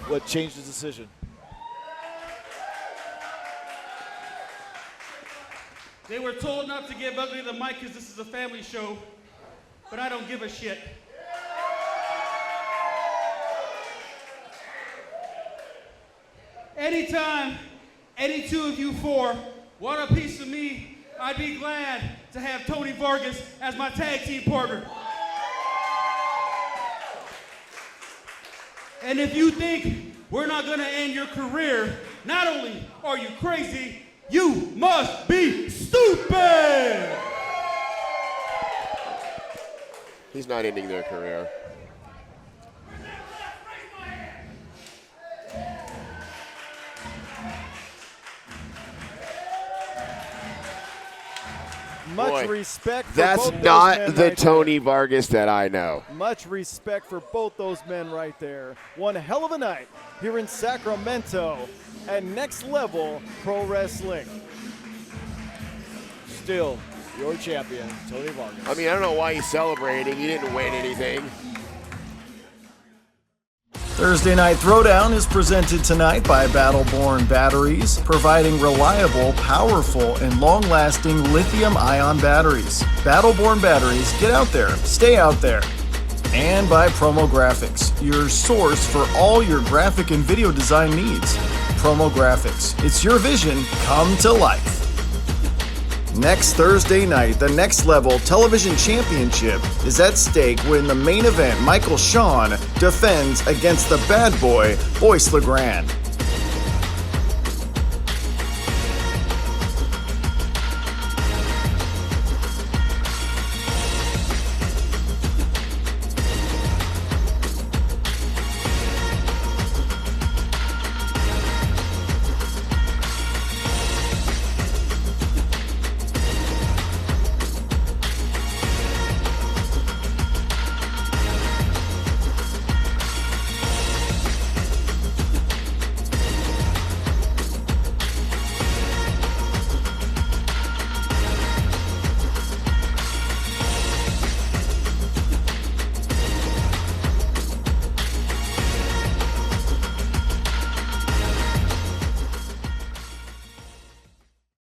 What changed his decision? They were told not to give Ugly the mic because this is a family show, but I don't give a shit. Anytime any two of you four want a piece of me, I'd be glad to have Tony Vargas as my tag team partner. And if you think we're not gonna end your career, not only are you crazy, you must be stupid! He's not ending their career. Much Boy, respect for that's both those not men the right Tony Vargas that I know. there. Much respect for both those men right there. One hell of a night here in Sacramento at Next Level Pro Wrestling. Still, your champion, Tony Vargas. I mean, I don't know why he's celebrating. He didn't win anything. Thursday Night Throwdown is presented tonight by Battleborn Batteries, providing reliable, powerful, and long-lasting lithium-ion batteries. Battleborn Batteries, get out there, stay out there. And by Promo Graphics, your source for all your graphic and video design needs. Promo Graphics, it's your vision come to life. Next Thursday night, the Next Level Television Championship is at stake when the main event, Michael Shawn, defends against the bad boy, Boyce LeGrand.